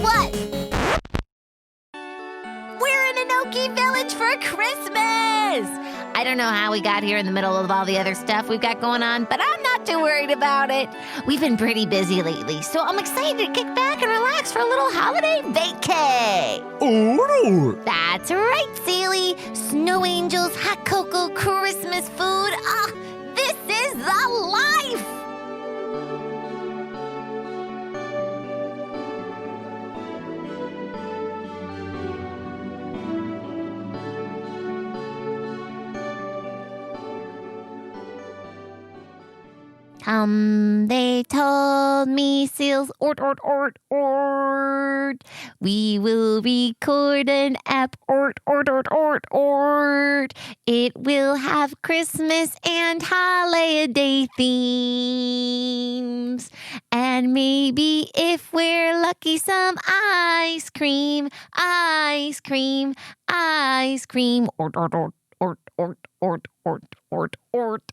What? We're in Inoki Village for Christmas! I don't know how we got here in the middle of all the other stuff we've got going on, but I'm not too worried about it. We've been pretty busy lately, so I'm excited to kick back and relax for a little holiday vacay. Oh, That's right, Sealy. Snow angels, hot cocoa, Christmas food. This is the life! They told me, seals, ort. We will record an app, ort. It will have Christmas and holiday themes. And maybe if we're lucky, some ice cream. Ort.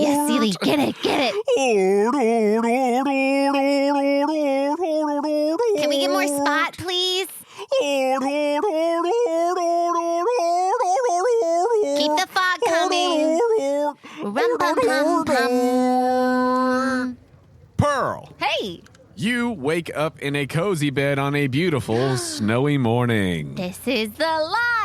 Yes, Sealy, get it. Can we get more spot, please? Keep the fog coming. Rum-pum-pum-pum. Pearl, Hey, you wake up in a cozy bed on a beautiful, snowy morning. this is the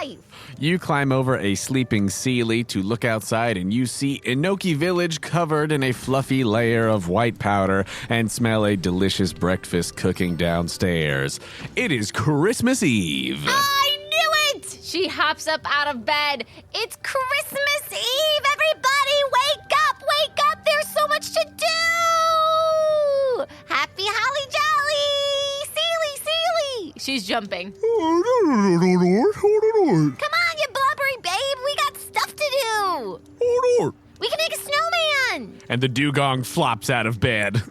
life. You climb over a sleeping Sealy to look outside, and you see Inoki Village covered in a fluffy layer of white powder and smell a delicious breakfast cooking downstairs. It is Christmas Eve. I knew it! She hops up out of bed. It's Christmas Eve, everybody! Wake up! There's so much to do! Happy Holly Jolly! Sealy! She's jumping. Come on, you blubbery babe! We got stuff to do! We can make a snowman! And the dugong flops out of bed.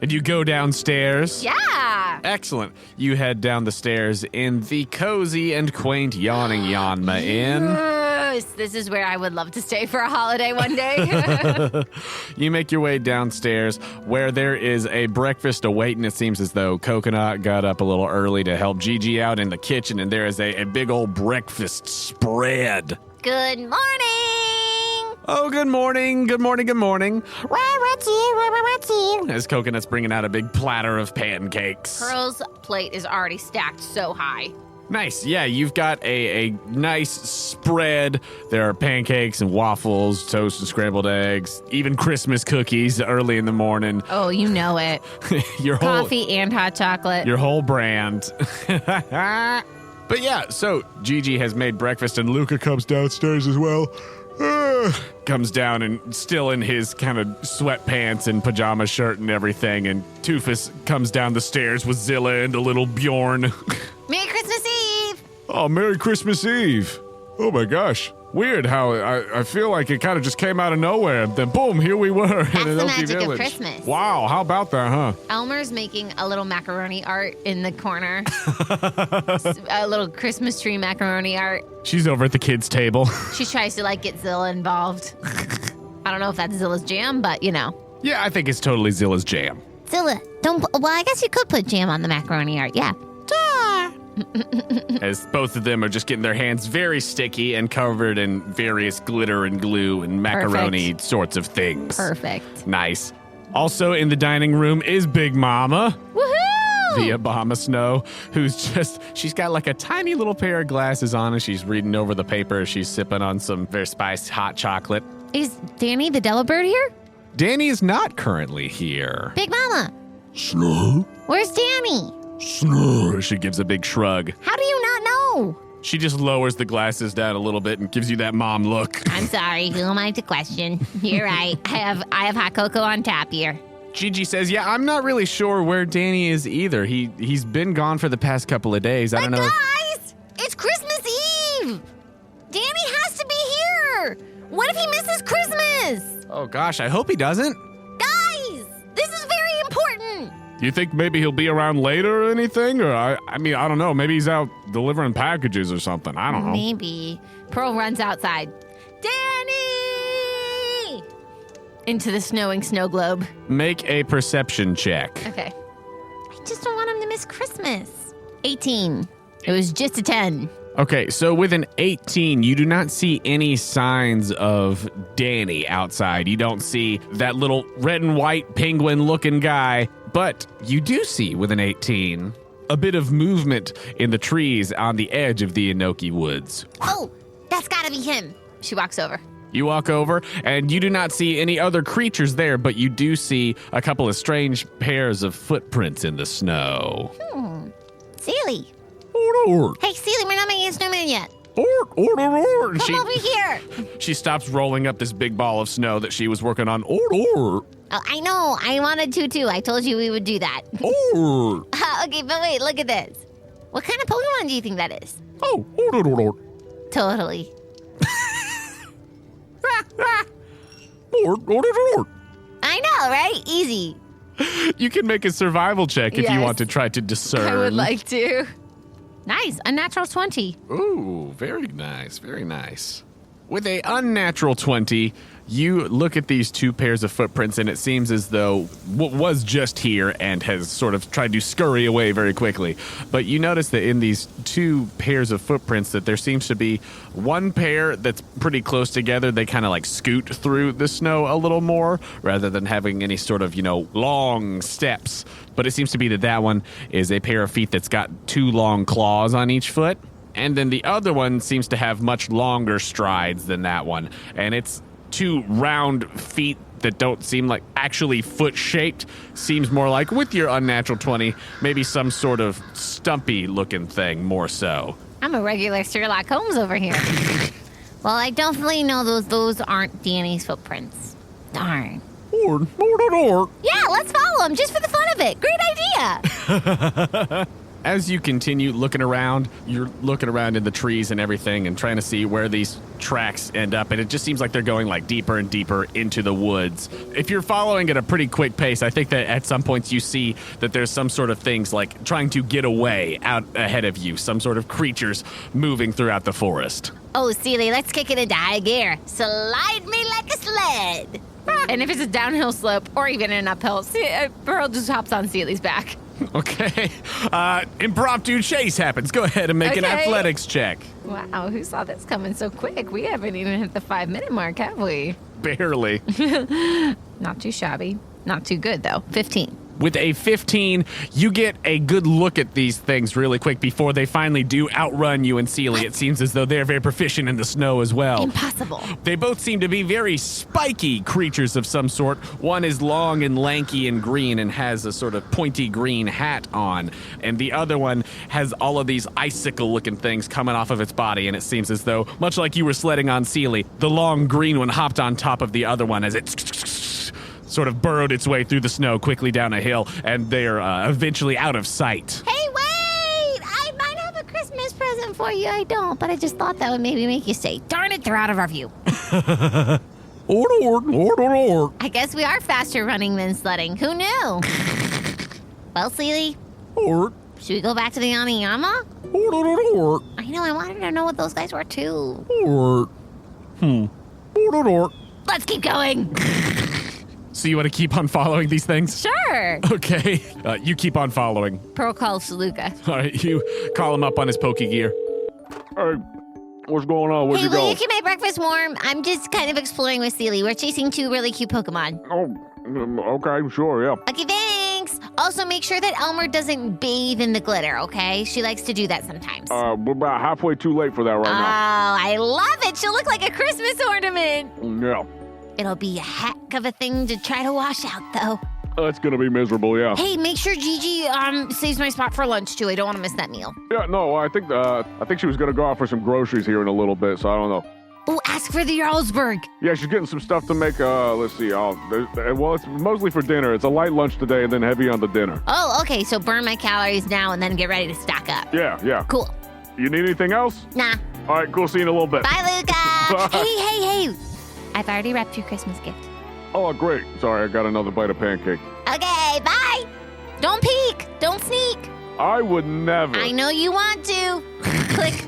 And you go downstairs. Yeah! Excellent. You head down the stairs in the cozy and quaint Yawning Yanma Inn. Yes, this is where I would love to stay for a holiday one day. You make your way downstairs where there is a breakfast awaiting. It seems as though Coconut got up a little early to help Gigi out in the kitchen, and there is a big old breakfast spread. Good morning! Oh, good morning. As Coconut's bringing out a big platter of pancakes. Pearl's plate is already stacked so high. Nice. Yeah, you've got a nice spread. There are pancakes and waffles, toast and scrambled eggs, even Christmas cookies early in the morning. Oh, you know it. Your whole Coffee and hot chocolate. your whole brand. But yeah, so Gigi has made breakfast and Luca comes downstairs as well. Comes down and still in his kind of sweatpants and pajama shirt and everything, and Toofus comes down the stairs with Zilla and a little Bjorn. Merry Christmas Eve! Oh, Merry Christmas Eve. Oh my gosh. Weird how I feel like it kind of just came out of nowhere. Then boom, here we were in That's the Inoki magic Village. of Christmas. Wow, how about that, huh? Elmer's making a little macaroni art in the corner. A little Christmas tree macaroni art. She's over at the kids' table. She tries to get Zilla involved. I don't know if that's Zilla's jam, but Yeah, I think it's totally Zilla's jam. Zilla, I guess you could put jam on the macaroni art, yeah. As both of them are just getting their hands very sticky and covered in various glitter and glue and macaroni sorts of things. Perfect. Nice. Also in the dining room is Big Mama, Woohoo! the Obama Snow, she's got like a tiny little pair of glasses on and she's reading over the paper. She's sipping on some very spiced hot chocolate. Is Danny the Delibird here? Danny is not currently here. Big Mama, Snow? where's Danny? Snow. She gives a big shrug. How do you not know? She just lowers the glasses down a little bit and gives you that mom look. I'm sorry, who am I to question? You're right. I have hot cocoa on tap here. Gigi says, yeah, I'm not really sure where Danny is either. He's been gone for the past couple of days. I don't know. Guys, it's Christmas Eve. Danny has to be here. What if he misses Christmas? Oh gosh, I hope he doesn't. Guys, this is very important. Do you think maybe he'll be around later or anything? Or I don't know. Maybe he's out delivering packages or something. I don't know. Maybe. Pearl runs outside. Danny! into the snowing snow globe. Make a perception check. Okay. I just don't want him to miss Christmas. 18. It was just a 10. Okay, so with an 18, you do not see any signs of Danny outside. You don't see that little red and white penguin-looking guy. But you do see, with an 18, a bit of movement in the trees on the edge of the Enoki Woods. Oh, that's gotta be him. She walks over. You walk over, and you do not see any other creatures there, but you do see a couple of strange pairs of footprints in the snow. Seely. Hey, Seely, we're not making a snowman yet. Come over here. She stops rolling up this big ball of snow that she was working on. Oh, I know. I wanted to, too. I told you we would do that. Okay, but wait, look at this. What kind of Pokemon do you think that is? Totally. I know, right? Easy. You can make a survival check if you want to try to discern. I would like to. Nice. A natural 20. Ooh, very nice. Very nice. With a unnatural 20, you look at these two pairs of footprints, and it seems as though what was just here and has sort of tried to scurry away very quickly. But you notice that in these two pairs of footprints that there seems to be one pair that's pretty close together. They kind of like scoot through the snow a little more rather than having any sort of, long steps. But it seems to be that one is a pair of feet that's got two long claws on each foot. And then the other one seems to have much longer strides than that one. And it's two round feet that don't seem like actually foot-shaped. Seems more like, with your unnatural 20, maybe some sort of stumpy-looking thing more so. I'm a regular Sherlock Holmes over here. Well, I definitely know those aren't Danny's footprints. Darn. Yeah, let's follow him just for the fun of it. Great idea. As you continue looking around, you're looking around in the trees and everything and trying to see where these tracks end up, and it just seems like they're going like deeper and deeper into the woods. If you're following at a pretty quick pace, I think that at some points you see that there's some sort of things like trying to get away out ahead of you, some sort of creatures moving throughout the forest. Oh, Seely, let's kick it into high gear. Slide me like a sled. And if it's a downhill slope or even an uphill, Pearl just hops on Seely's back. Okay. Impromptu chase happens. Go ahead and make an athletics check. Wow, who saw this coming so quick? We haven't even hit the 5-minute mark, have we? Barely. Not too shabby. Not too good, though. 15. With a 15, you get a good look at these things really quick before they finally do outrun you and Seely. It seems as though they're very proficient in the snow as well. Impossible. They both seem to be very spiky creatures of some sort. One is long and lanky and green and has a sort of pointy green hat on. And the other one has all of these icicle-looking things coming off of its body. And it seems as though, much like you were sledding on Seely, the long green one hopped on top of the other one as it sort of burrowed its way through the snow quickly down a hill, and they're eventually out of sight. Hey, wait! I might have a Christmas present for you. I don't, but I just thought that would maybe make you say, darn it, they're out of our view. I guess we are faster running than sledding. Who knew? Well, Seely, should we go back to the Oniyama? I know, I wanted to know what those guys were, too. Let's keep going. So you want to keep on following these things? Sure. Okay. You keep on following. Pearl calls Luca. All right, you call him up on his Pokegear. Hey, what's going on? Where'd Hey, you go? will you keep my breakfast warm? I'm just kind of exploring with Seely. We're chasing two really cute Pokemon. Oh, okay, sure, yeah. Okay, thanks. Also, make sure that Elmer doesn't bathe in the glitter, okay? She likes to do that sometimes. We're about halfway too late for that right Oh, I love it. She'll look like a Christmas ornament. now. Yeah. It'll be a heck of a thing to try to wash out, though. That's gonna be miserable, yeah. Hey, make sure Gigi saves my spot for lunch, too. I don't want to miss that meal. Yeah, no, I think she was gonna go out for some groceries here in a little bit, so I don't know. Oh, ask for the Jarlsberg. Yeah, she's getting some stuff to make, let's see, well, it's mostly for dinner. It's a light lunch today and then heavy on the dinner. Oh, okay, so burn my calories now and then get ready to stock up. Yeah. Cool. You need anything else? Nah. All right, cool, see you in a little bit. Bye, Luca. Bye. Hey. I've already wrapped your Christmas gift. Oh, great. Sorry, I got another bite of pancake. Okay, bye. Don't peek. Don't sneak. I would never. I know you want to. Click.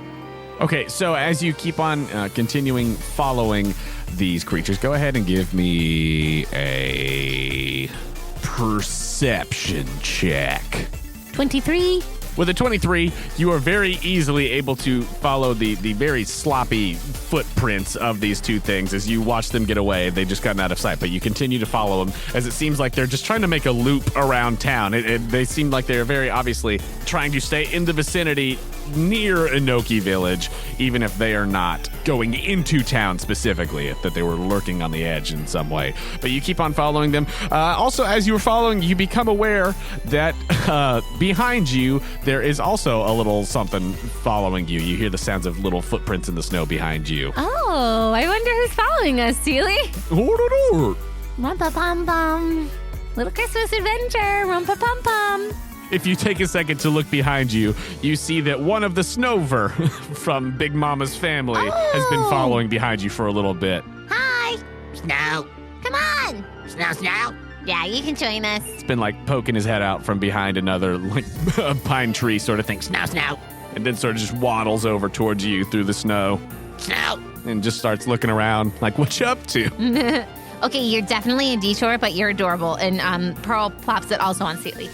Okay, so as you keep on continuing following these creatures, go ahead and give me a perception check. 23. With a 23, you are very easily able to follow the very sloppy footprints of these two things as you watch them get away. They've just gotten out of sight, but you continue to follow them as it seems like they're just trying to make a loop around town. They seem like they're very obviously trying to stay in the vicinity near Inoki Village, even if they are not going into town specifically, that they were lurking on the edge in some way. But you keep on following them. Also, as you were following, you become aware that behind you, there is also a little something following you. You hear the sounds of little footprints in the snow behind you. Oh, I wonder who's following us, Seely. Rumpa-pum-pum. Little Christmas adventure. Rumpa-pum-pum. If you take a second to look behind you, you see that one of the Snover from Big Mama's family has been following behind you for a little bit. Hi. Snow. Come on. Snow. Yeah, you can join us. It's been like poking his head out from behind another like pine tree sort of thing. Snow. And then sort of just waddles over towards you through the snow Snow. and just starts looking around like, what you up to? Okay, you're definitely a detour, but you're adorable. And Pearl plops it also on Seely.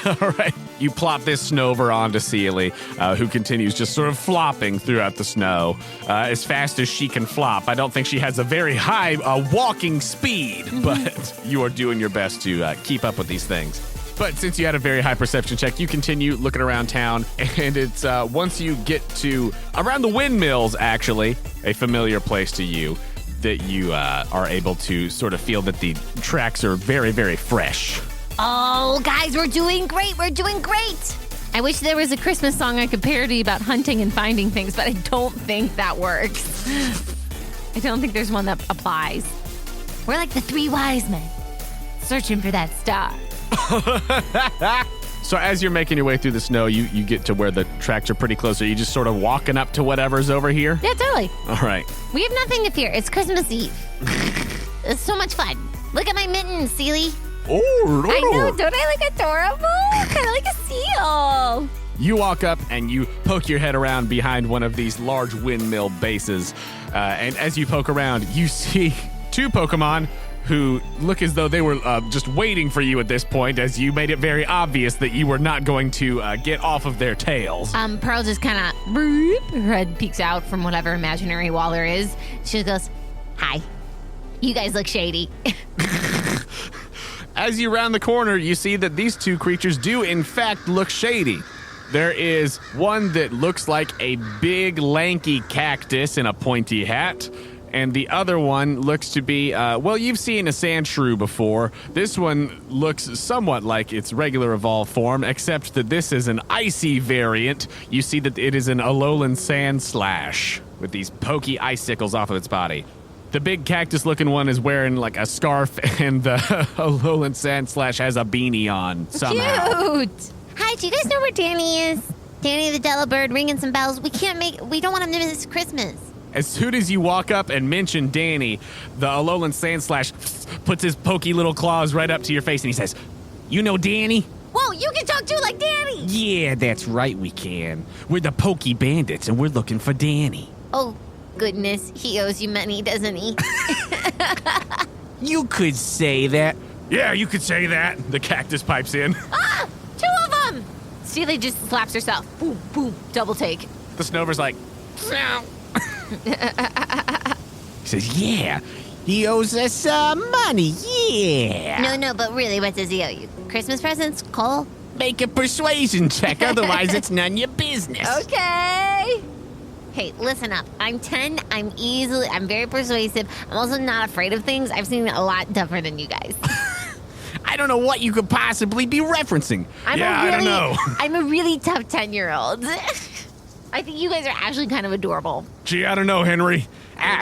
All right. You plop this Snover onto Seely, who continues just sort of flopping throughout the snow as fast as she can flop. I don't think she has a very high walking speed, but you are doing your best to keep up with these things. But since you had a very high perception check, you continue looking around town, and it's once you get to around the windmills, actually, a familiar place to you, that you are able to sort of feel that the tracks are very, very fresh. Oh, guys, we're doing great. We're doing great. I wish there was a Christmas song I could parody about hunting and finding things, but I don't think that works. I don't think there's one that applies. We're like the three wise men searching for that star. So as you're making your way through the snow, you get to where the tracks are pretty close. Are you just sort of walking up to whatever's over here? Yeah, totally. All right. We have nothing to fear. It's Christmas Eve. It's so much fun. Look at my mittens, Seely. Oh, I know, don't I look adorable? Kind of like a seal. You walk up and you poke your head around behind one of these large windmill bases. And as you poke around, you see two Pokemon who look as though they were just waiting for you at this point, as you made it very obvious that you were not going to get off of their tails. Pearl just kind of, her head peeks out from whatever imaginary wall there is. She goes, hi. You guys look shady. As you round the corner, you see that these two creatures do, in fact, look shady. There is one that looks like a big, lanky cactus in a pointy hat, and the other one looks to be, well, you've seen a Sandshrew before. This one looks somewhat like its regular evolved form, except that this is an icy variant. You see that it is an Alolan Sandslash with these pokey icicles off of its body. The big cactus-looking one is wearing like a scarf, and the Alolan Sandslash has a beanie on somehow. Cute. Hi, do you guys know where Danny is? Danny the Delibird ringing some bells. We don't want him to miss Christmas. As soon as you walk up and mention Danny, the Alolan Sandslash puts his pokey little claws right up to your face, and he says, "You know Danny?" Whoa, you can talk too like Danny. Yeah, that's right, we can. We're the Pokey Bandits, and we're looking for Danny. Oh, goodness. He owes you money, doesn't he? You could say that. Yeah, you could say that. The cactus pipes in. Ah, two of them. Seely just slaps herself. Boom, boom, double take. The Snover's like, he says, yeah, he owes us money, yeah. No, but really, what does he owe you? Christmas presents, Cole? Make a persuasion check, otherwise it's none of your business. Okay. Hey, listen up. I'm 10. I'm very persuasive. I'm also not afraid of things. I've seen a lot tougher than you guys. I don't know what you could possibly be referencing. I don't know. I'm a really tough 10-year-old. I think you guys are actually kind of adorable. Gee, I don't know, Henry.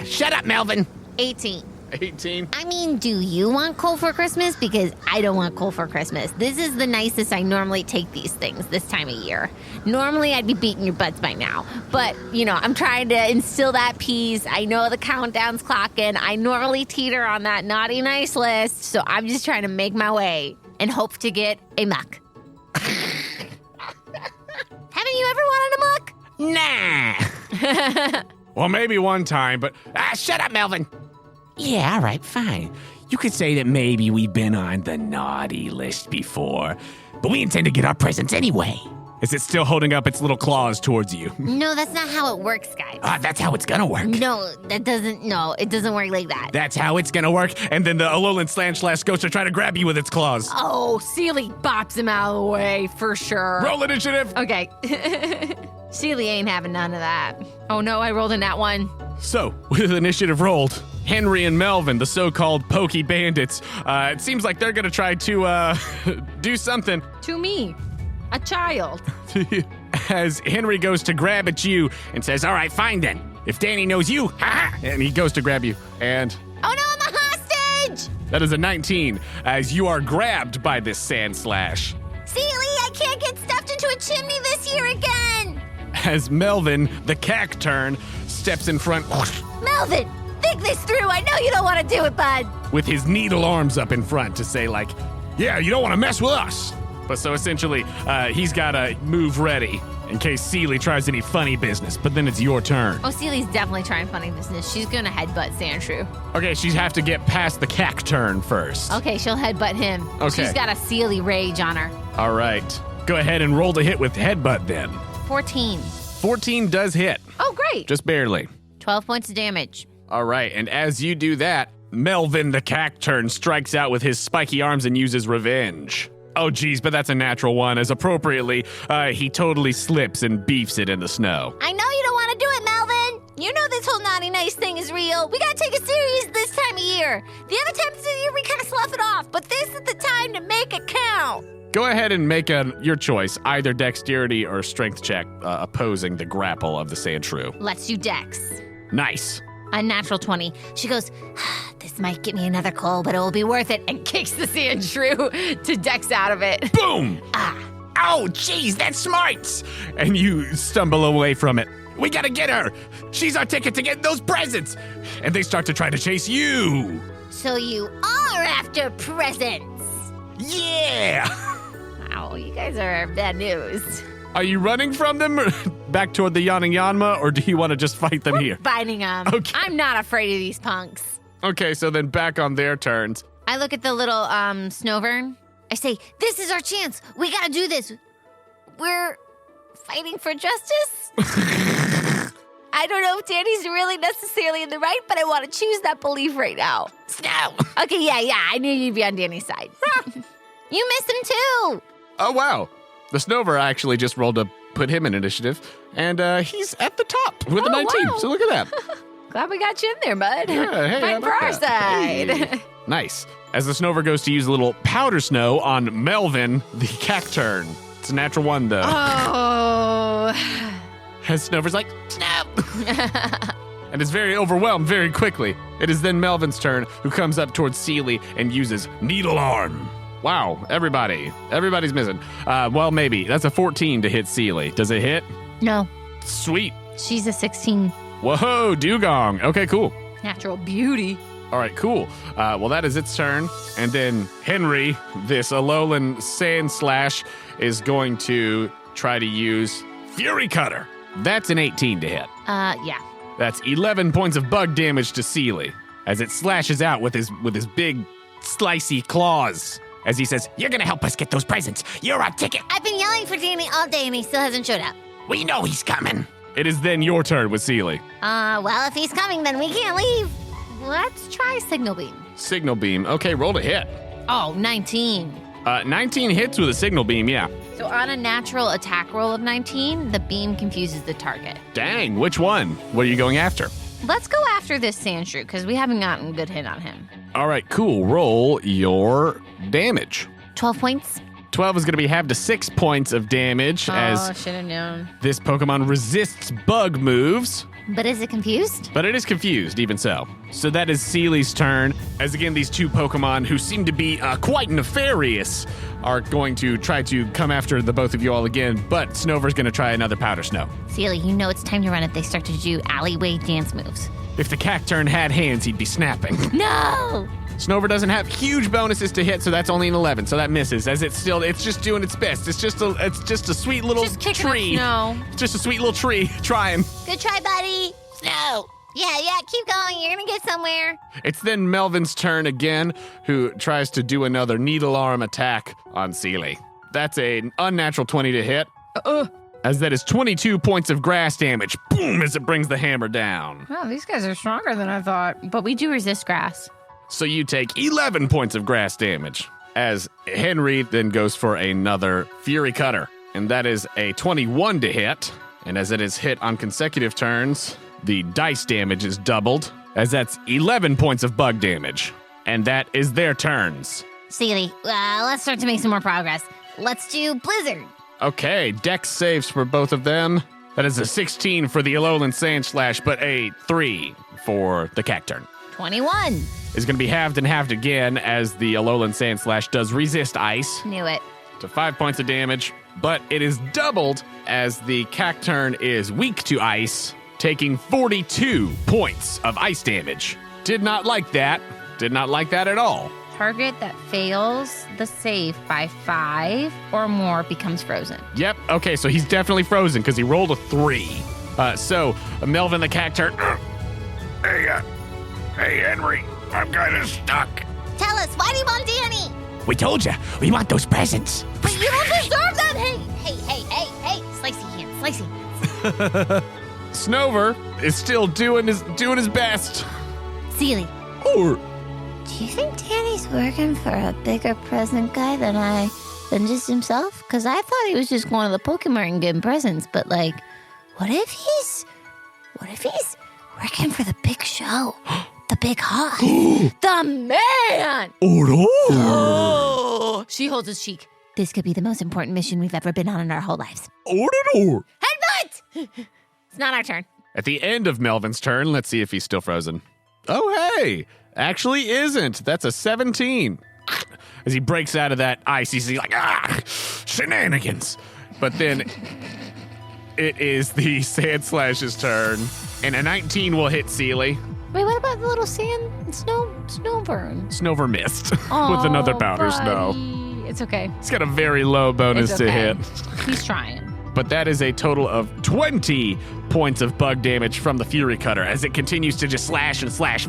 Shut up, Melvin. 18. 18. I mean, do you want Cole for Christmas? Because I don't want Cole for Christmas. This is the nicest I normally take these things this time of year. Normally, I'd be beating your butts by now. But, I'm trying to instill that peace. I know the countdown's clocking. I normally teeter on that naughty nice list. So I'm just trying to make my way and hope to get a muck. Haven't you ever wanted a muck? Nah. Well, maybe one time, but Shut up, Melvin. Yeah, all right, fine. You could say that maybe we've been on the naughty list before, but we intend to get our presents anyway. is it still holding up its little claws towards you? No, that's not how it works, guys. That's how it's gonna work. No, it doesn't work like that. That's how it's gonna work. And then the Alolan Slash goes to try to grab you with its claws. Oh, Sealy bops him out of the way for sure. Roll initiative. Okay. Sealy ain't having none of that. Oh no, I rolled in that one. So, with initiative rolled, Henry and Melvin, the so-called Pokey Bandits, it seems like they're gonna try to do something. To me, a child. As Henry goes to grab at you and says, "All right, fine then. If Danny knows you, ha!" And he goes to grab you, and Oh no, I'm a hostage! that is a 19, as you are grabbed by this Sand Slash. Sealy, I can't get stuffed into a chimney this year again! As Melvin, the Cacturn, steps in front Melvin, think this through. I know you don't want to do it, bud. with his needle arms up in front to say, like, "Yeah, you don't want to mess with us." But so essentially, he's got a move ready in case Sealy tries any funny business, but then it's your turn. Oh, Sealy's definitely trying funny business. She's gonna headbutt Sandshrew. Okay, she'd have to get past the Cacturn first. Okay, she'll headbutt him. Okay. She's got a Sealy rage on her. All right. Go ahead and roll to hit with headbutt then. 14. 14 does hit, Oh, great. just barely. 12 points of damage. All right, and as you do that, Melvin the Cacturn strikes out with his spiky arms and uses revenge. Oh, geez, but that's a natural one, as appropriately, he totally slips and beefs it in the snow. I know you don't want to do it, Melvin. You know this whole naughty nice thing is real. We gotta take it serious this time of year. The other times of the year we kind of slough it off, but this is the time to make it count. Go ahead and make your choice, either dexterity or strength check, opposing the grapple of the Sandshrew. Let's do Dex. Nice. A natural 20. She goes, this might get me another coal, but it will be worth it, and kicks the Sandshrew to Dex out of it. Boom! Oh, geez, that's smart. And you stumble away from it. We gotta get her. She's our ticket to get those presents. And they start to try to chase you. So you are after presents. Yeah. Wow, you guys are bad news. Are you running from them or back toward the Yawning Yanma, or do you want to just fight them here? Fighting them. Okay. I'm not afraid of these punks. Okay, so then back on their turns. I look at the little Snowvern. I say, this is our chance. We gotta do this. We're fighting for justice. I don't know if Danny's really necessarily in the right, but I want to choose that belief right now. Snow. Okay, yeah, I knew you'd be on Danny's side. You missed him too. Oh, wow. The Snover actually just rolled to put him in initiative, and he's at the top with a Oh, 19. wow. So look at that. Glad we got you in there, bud. Yeah, hey, Fighting how for about our that? side. Hey. Nice. As the Snover goes to use a little powder snow on Melvin, the Cacturn. It's a natural one, though. Oh. As Snover's like, Snow! And is very overwhelmed very quickly. It is then Melvin's turn, who comes up towards Sealy and uses Needle Arm. Wow, everybody's missing. Well, maybe. That's a 14 to hit Sealy. Does it hit? No, Sweet. she's a 16. Whoa, Dugong. Okay, cool. Natural beauty. All right, cool. Well, that is its turn. And then Henry, this Alolan Sand Slash, is going to try to use Fury Cutter. That's an 18 to hit. Yeah. That's 11 points of bug damage to Sealy as it slashes out with his big, slicey claws. As he says, You're gonna help us get those presents. You're our ticket. I've been yelling for Danny all day and he still hasn't showed up. We know he's coming. it is then your turn with Sealy. Well, if he's coming, then we can't leave. Let's try Signal Beam. Signal Beam. Okay, roll to hit. Oh, 19. 19 hits with a Signal Beam, yeah. So on a natural attack roll of 19, the beam confuses the target. Dang, which one? What are you going after? Let's go after this Sandshrew, because we haven't gotten a good hit on him. All right, cool. Roll your damage. 12 points. 12 is going to be halved to 6 points of damage as should have known. this Pokemon resists bug moves, But is it confused? but it is confused, even so. So that is Sealy's turn, as again, these two Pokemon who seem to be quite nefarious are going to try to come after the both of you all again, but Snover's going to try another Powder Snow. Sealy, you know it's time to run if they start to do alleyway dance moves. If the Cacturn had hands, he'd be snapping. No! Snover doesn't have huge bonuses to hit, so that's only an 11. So that misses. As it's just doing its best. It's just a sweet little Just kicking tree. up snow. It's just a sweet little tree trying. Good try, buddy. Snow. Yeah, keep going. You're gonna get somewhere. It's then Melvin's turn again, who tries to do another needle arm attack on Seely. That's an unnatural 20 to hit. As that is 22 points of grass damage. Boom, as it brings the hammer down. Oh, these guys are stronger than I thought. But we do resist grass. So you take 11 points of grass damage. As Henry then goes for another Fury Cutter. And that is a 21 to hit. And as it is hit on consecutive turns, the dice damage is doubled, as that's 11 points of bug damage. And that is their turns. Seely, let's start to make some more progress. Let's do Blizzard. Okay, dex saves for both of them. That is a 16 for the Alolan Sand Slash, but a 3 for the Cacturn. 21. Is going to be halved and halved again, as the Alolan Sand Slash does resist ice Knew it. to 5 points of damage, but it is doubled as the Cacturn is weak to ice, taking 42 points of ice damage. Did not like that. Did not like that at all. Target that fails the save by 5 or more becomes frozen. Yep. Okay, so he's definitely frozen because he rolled a 3. So Melvin the Cacturn. Hey, Henry, I'm kind of stuck. Tell us, why do you want Danny? We told you, we want those presents. But you don't deserve them. Hey. Slicey hands. Snover is still doing his best. Seely, Or do you think Danny's working for a bigger present guy than just himself? Because I thought he was just going to the Pokemon and getting presents. But like, what if he's working for the big show? The big hoss. The man. Oh, she holds his cheek. This could be the most important mission we've ever been on in our whole lives. Headbutt! It's not our turn. At the end of Melvin's turn, let's see if he's still frozen. Oh, hey, actually isn't. That's a 17. As he breaks out of that ice, he's like, shenanigans. But then it is the Sand Slash's turn, and a 19 will hit Seely. Wait, what about the little snowburn? Snover missed with another powder snow. It's okay. He's got a very low bonus It's to okay. hit. He's trying. But that is a total of 20 points of bug damage from the Fury Cutter as it continues to just slash and slash.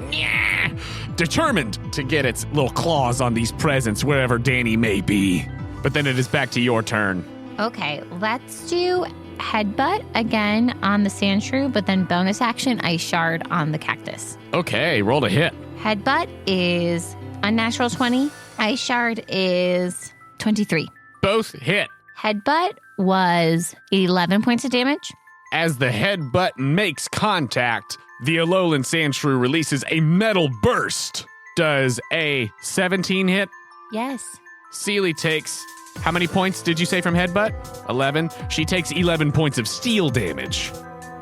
Determined to get its little claws on these presents wherever Danny may be. But then it is back to your turn. Okay, let's do Headbutt again on the Sandshrew, but then bonus action Ice Shard on the Cactus. Okay, roll to hit. Headbutt is unnatural 20. Ice Shard is 23. Both hit. Headbutt was 11 points of damage. As the headbutt makes contact, the Alolan Sandshrew releases a metal burst. Does a 17 hit? Yes. Seely takes, how many points did you say from headbutt? 11. She takes 11 points of steel damage.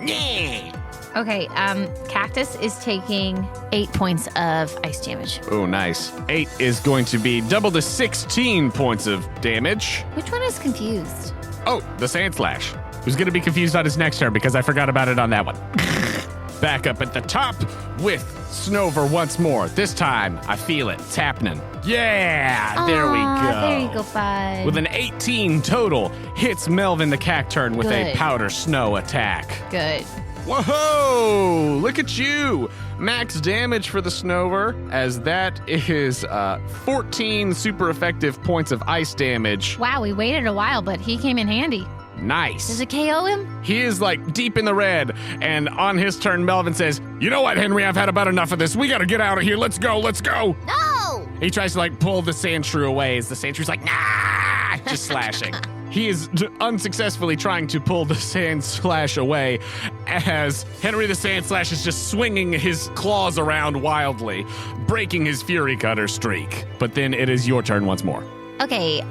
Yeah. Okay, Cactus is taking 8 points of ice damage. Oh, nice. 8 is going to be double to 16 points of damage. Which one is confused? Oh, the Sand Slash. Who's going to be confused on his next turn because I forgot about it on that one. Back up at the top with Snover once more. This time, I feel it. It's happening. Yeah, there we Aw, go. There you go, bud. With an 18 total, hits Melvin the Cacturn with a Good. powder snow attack. Good. Whoa! Look at you! Max damage for the Snover, as that is 14 super effective points of ice damage. Wow, we waited a while, but he came in handy. Nice. Does it KO him? He is like deep in the red, and on his turn, Melvin says, "You know what, Henry? I've had about enough of this. We gotta get out of here. Let's go, let's go." No! He tries to like pull the Sandshrew away as the Sandshrew's like, nah, just slashing. He is unsuccessfully trying to pull the Sand Slash away as Henry the Sand Slash is just swinging his claws around wildly, breaking his Fury Cutter streak. But then it is your turn once more. Okay,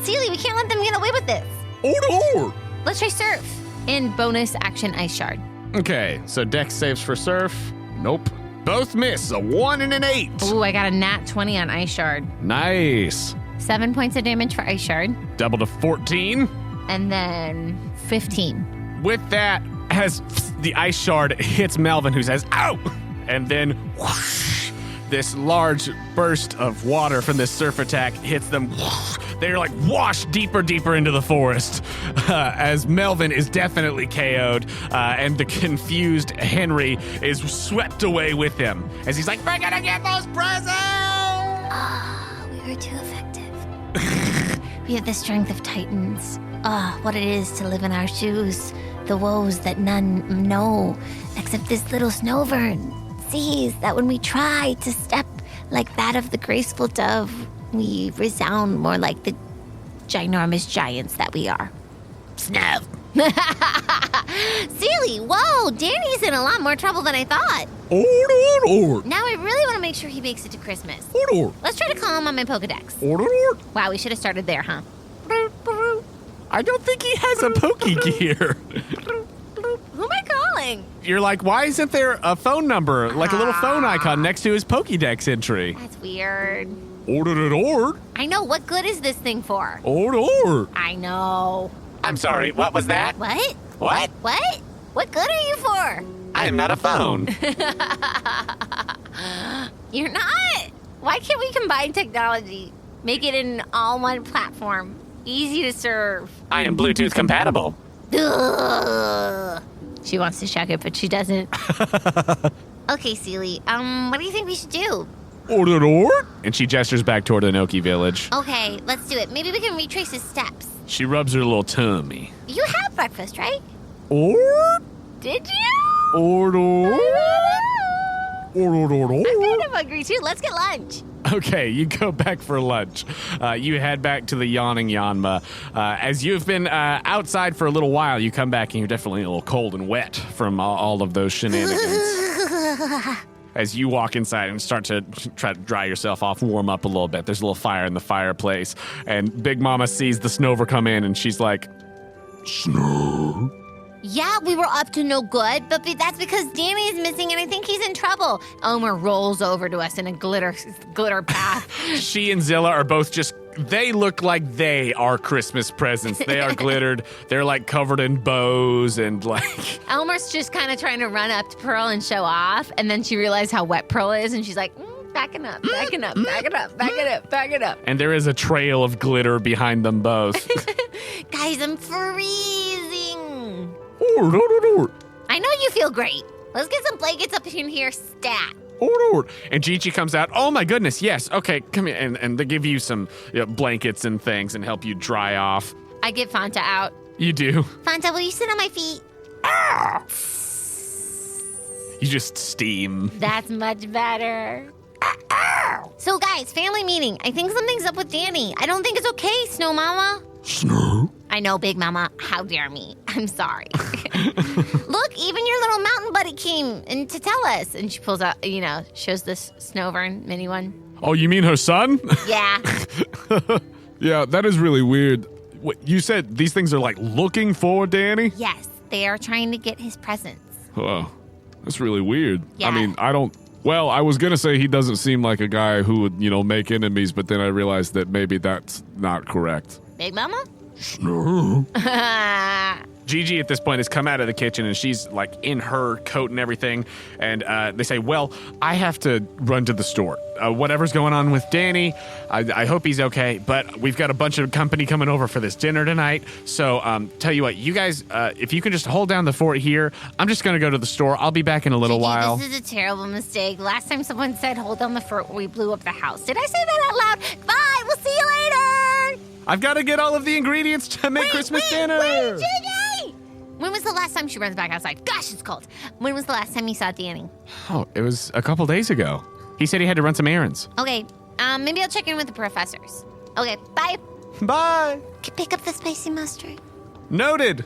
Seely, we can't let them get away with this. Oh, Let's try Surf. In bonus action Ice Shard. okay, so Dex saves for Surf. Nope. Both miss, a 1 and an 8. Ooh, I got a nat 20 on Ice Shard. Nice. 7 points of damage for Ice Shard. Double to 14. And then 15. With that, as the Ice Shard hits Melvin, who says, "Ow!" And then whoosh, this large burst of water from this surf attack hits them. They're like washed deeper into the forest as Melvin is definitely KO'd and the confused Henry is swept away with him as he's like, we're gonna get those presents! We were too effective. We have the strength of titans. What it is to live in our shoes. The woes that none know, except this little Snowvern sees that when we try to step like that of the graceful dove, we resound more like the ginormous giants that we are. Snuff. Seely, whoa, Danny's in a lot more trouble than I thought. Order. Now I really want to make sure he makes it to Christmas. Order. Let's try to call him on my Pokedex. Order. Wow, we should have started there, huh? I don't think he has a Pokegear. Who am I calling? You're like, why isn't there a phone number, like a little phone icon next to his Pokédex entry? That's weird. Order. I know, what good is this thing for? Order. I know. I'm sorry, what was that? What? What? What? What good are you for? I am not a phone. You're not? Why can't we combine technology? Make it an all-one platform. Easy to serve. I am Bluetooth compatible. Ugh. She wants to check it, but she doesn't. Okay, Seely, what do you think we should do? Order. And she gestures back toward Anoki village. Okay, let's do it. Maybe we can retrace his steps. She rubs her little tummy. You had breakfast, right? Did you? Order. I'm kind of hungry too. Let's get lunch. Okay, you go back for lunch. You head back to the Yawning Yanma. As you've been outside for a little while, you come back and you're definitely a little cold and wet from all of those shenanigans. As you walk inside and start to try to dry yourself off, warm up a little bit, there's a little fire in the fireplace. And Big Mama sees the Snover come in and she's like, Snow? Yeah, we were up to no good, but that's because Danny is missing and I think he's in trouble. Elmer rolls over to us in a glitter path. She and Zilla are both just, they look like they are Christmas presents. They are glittered. They're like covered in bows and like. Elmer's just kind of trying to run up to Pearl and show off, and then she realized how wet Pearl is, and she's like, backing up. And there is a trail of glitter behind them both. Guys, I'm freezing. I know you feel great. Let's get some blankets up in here, stat. And Gigi comes out. Oh my goodness, yes. Okay, come here. And they give you some blankets and things and help you dry off. I get Fanta out. You do. Fanta, will you sit on my feet? You just steam. That's much better. So guys, family meeting. I think something's up with Danny. I don't think it's okay, Snow Mama. Snow? I know, Big Mama. How dare me? I'm sorry. Look, even your little mountain buddy came and to tell us. And she pulls out, shows this Snowvern mini one. Oh, you mean her son? Yeah. Yeah, that is really weird. What, you said these things are like looking for Danny? Yes, they are trying to get his presents. Oh, that's really weird. Yeah. I mean, well, I was going to say he doesn't seem like a guy who would, make enemies, but then I realized that maybe that's not correct. Big Mama? Snow. Gigi at this point has come out of the kitchen and she's like in her coat and everything. And they say, well, I have to run to the store. Whatever's going on with Danny, I hope he's okay. But we've got a bunch of company coming over for this dinner tonight. So tell you what, you guys, if you can just hold down the fort here, I'm just going to go to the store. I'll be back in a little Gigi, while. This is a terrible mistake. Last time someone said hold down the fort, we blew up the house. Did I say that out loud? Bye, we'll see you later. I've got to get all of the ingredients to make Christmas dinner. Wait, Gigi! When was the last time she runs back outside? Gosh, it's cold. When was the last time you saw Danny? Oh, it was a couple days ago. He said he had to run some errands. Okay, maybe I'll check in with the professors. Okay, bye. Bye. Pick up the spicy mustard. Noted.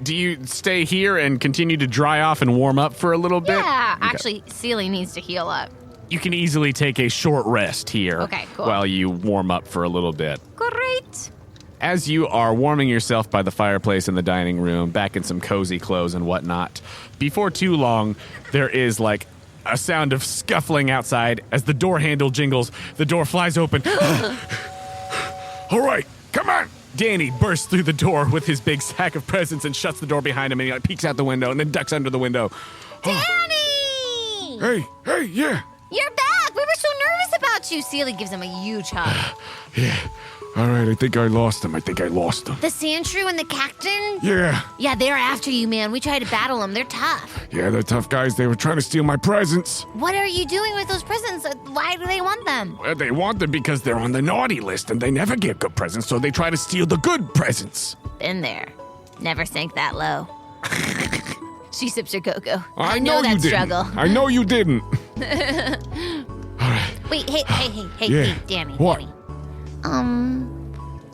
Do you stay here and continue to dry off and warm up for a little bit? Yeah, Okay. actually, Seely needs to heal up. You can easily take a short rest here. Okay, cool. While you warm up for a little bit. Great. As you are warming yourself by the fireplace in the dining room, back in some cozy clothes and whatnot, before too long, there is like a sound of scuffling outside as the door handle jingles. The door flies open. All right, come on. Danny bursts through the door with his big sack of presents and shuts the door behind him, and he like peeks out the window and then ducks under the window. Danny! Hey, yeah. You're back! We were so nervous about you! Sealy gives him a huge hug. Yeah. All right, I think I lost him. The sand shrew and the cactus? Yeah. Yeah, they're after you, man. We tried to battle them. They're tough. Yeah, they're tough guys. They were trying to steal my presents. What are you doing with those presents? Why do they want them? Well, they want them because they're on the naughty list and they never get good presents, so they try to steal the good presents. Been there. Never sank that low. She sips her cocoa. I know that you didn't. struggle. I know you didn't. Wait, hey, Yeah. hey, Danny. What? Danny.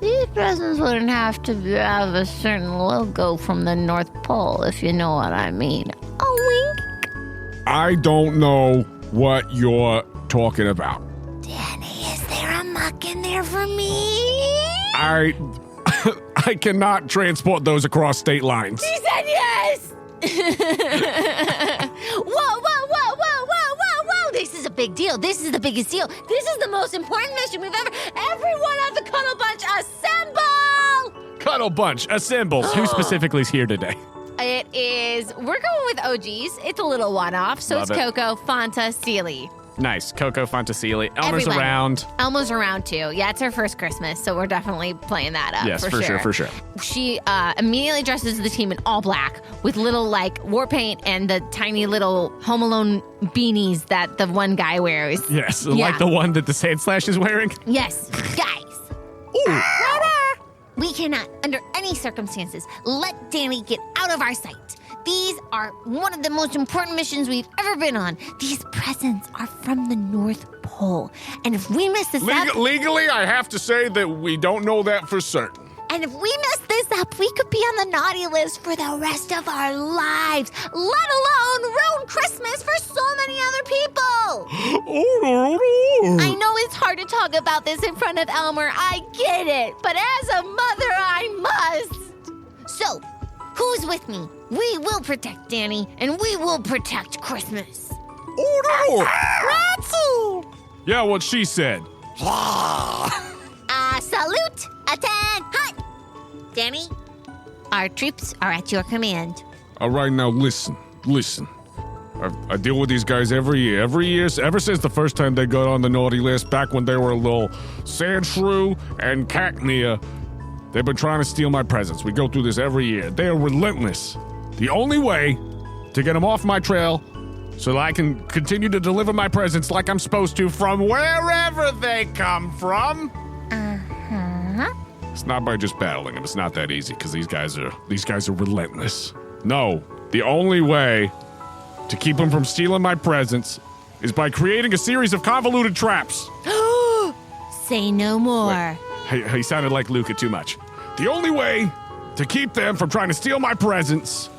These presents wouldn't have to have a certain logo from the North Pole, if you know what I mean. A wink. I don't know what you're talking about. Danny, is there a muck in there for me? I cannot transport those across state lines. She said yes! Whoa. This is a big deal. This is the biggest deal. This is the most important mission we've ever... Everyone of the Cuddle Bunch, assemble! Cuddle Bunch, assembles. Who specifically is here today? It is... We're going with OGs. It's a little one-off. So Love it's it. Coco, Fanta, Sealy. Nice. Coco Fantasili. Elmer's Everybody. around. Elmo's around too. Yeah, it's her first Christmas, so we're definitely playing that up. Yes, for sure. She immediately dresses the team in all black with little like war paint and the tiny little Home Alone beanies that the one guy wears. Yes, Yeah. like the one that the Sand Slash is wearing. Yes, guys. We cannot, under any circumstances, let Danny get out of our sight. These are one of the most important missions we've ever been on. These presents are from the North Pole. And if we mess this up, Legally, I have to say that we don't know that for certain. and if we mess this up, we could be on the naughty list for the rest of our lives, let alone ruin Christmas for so many other people. I know it's hard to talk about this in front of Elmer. I get it. But as a mother, I must. So, who's with me? We will protect Danny, and we will protect Christmas. Ratsu! Yeah, what she said. Salute, attend, hut. Danny, our troops are at your command. All right, now listen. I deal with these guys every year. Ever since the first time they got on the naughty list, back when they were a little sand shrew and cacnea, they've been trying to steal my presents. We go through this every year. They are relentless. The only way to get them off my trail so that I can continue to deliver my presents like I'm supposed to from wherever they come from. It's not by just battling them. It's not that easy because these guys are relentless. No, the only way to keep them from stealing my presents is by creating a series of convoluted traps. Say no more. He sounded like Luca too much. The only way to keep them from trying to steal my presents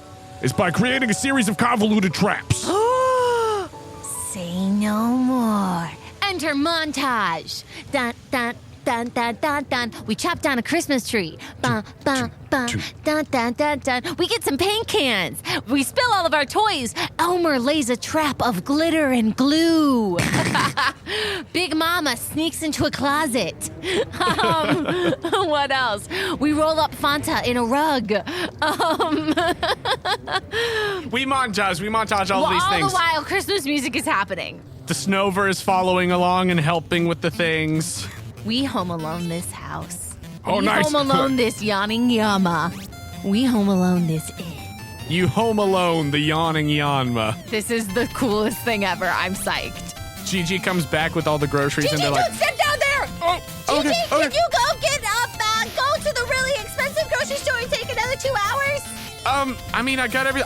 is by creating a series of convoluted traps. Say no more. Enter montage. Dun, dun, dun, dun, dun, dun. We chop down a Christmas tree. Bum, bum, bum. Dun, dun, dun, dun. We get some paint cans. We spill all of our toys. Elmer lays a trap of glitter and glue. Big Mama sneaks into a closet. What else? We roll up Fanta in a rug. We montage all these all things. the while, Christmas music is happening. The Snover is following along and helping with the things. We home alone this house. Oh, we nice. home alone this yawning Yama. We home alone this inn. You home alone, the yawning Yanma. This is the coolest thing ever. I'm psyched. Gigi comes back with all the groceries and they're like, sit down there! oh, Gigi, okay. can you go get up, go to the really expensive grocery store and take another 2 hours?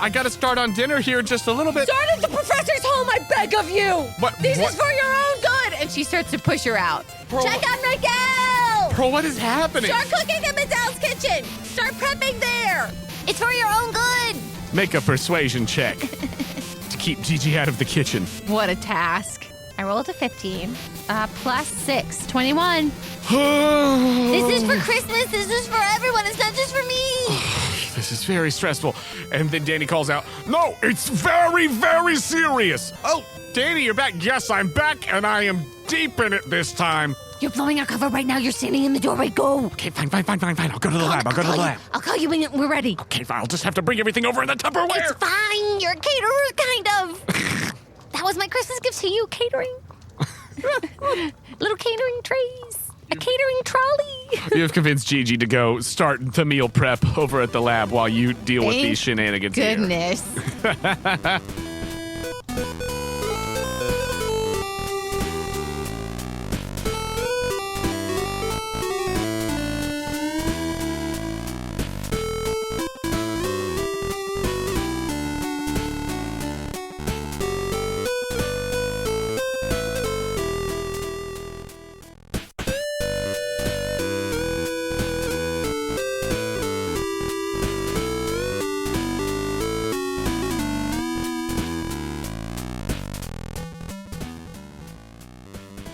I gotta start on dinner here in just a little bit. Start at the professor's home, I beg of you! What- This what- is for your own good! And she starts to push her out. Bro, Check on Miguel! Bro, what is happening? Start cooking in Miguel's kitchen! Start prepping there! It's for your own good! Make a persuasion check to keep Gigi out of the kitchen. What a task. I rolled a 15. Plus 6, 21. This is for Christmas. This is for everyone. It's not just for me. This is very stressful. And then Danny calls out, No, it's very, very serious. oh, Danny, you're back. Yes, I'm back, and I am deep in it this time. You're blowing our cover right now. You're standing in the doorway. Go. Okay, fine. I'll go to the lab. I'll call you when we're ready. Okay, fine. I'll just have to bring everything over in the Tupperware. It's fine. You're a caterer, kind of. That was my Christmas gift to you, catering. Little catering trays. A catering trolley. You have convinced Gigi to go start the meal prep over at the lab while you deal with Thank these shenanigans here. Goodness.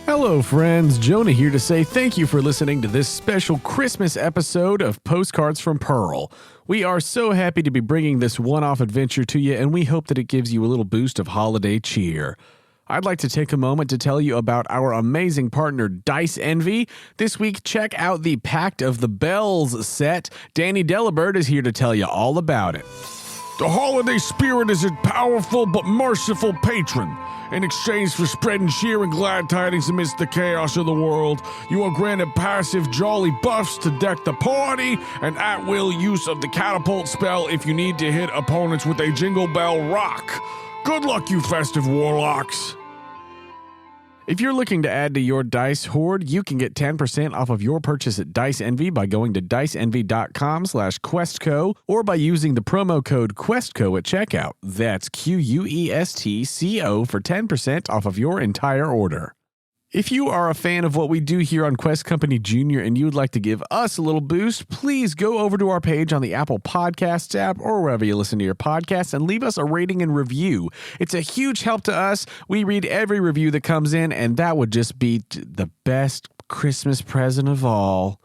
Hello, friends. Jonah here to say thank you for listening to this special Christmas episode of Postcards from Pearl. We are so happy to be bringing this one-off adventure to you, and we hope that it gives you a little boost of holiday cheer. I'd like to take a moment to tell you about our amazing partner, Dice Envy. This week, check out the Pact of the Bells set. Danny Delibird is here to tell you all about it. The holiday spirit is a powerful but merciful patron. In exchange for spreading cheer and glad tidings amidst the chaos of the world, you are granted passive jolly buffs to deck the party and at-will use of the catapult spell if you need to hit opponents with a Jingle Bell Rock. Good luck, you festive warlocks. If you're looking to add to your dice hoard, you can get 10% off of your purchase at Dice Envy by going to diceenvy.com/questco or by using the promo code QuestCo at checkout. That's QUESTCO for 10% off of your entire order. If you are a fan of what we do here on Quest Company Jr. and you would like to give us a little boost, please go over to our page on the Apple Podcasts app or wherever you listen to your podcasts and leave us a rating and review. It's a huge help to us. We read every review that comes in, and that would just be the best Christmas present of all.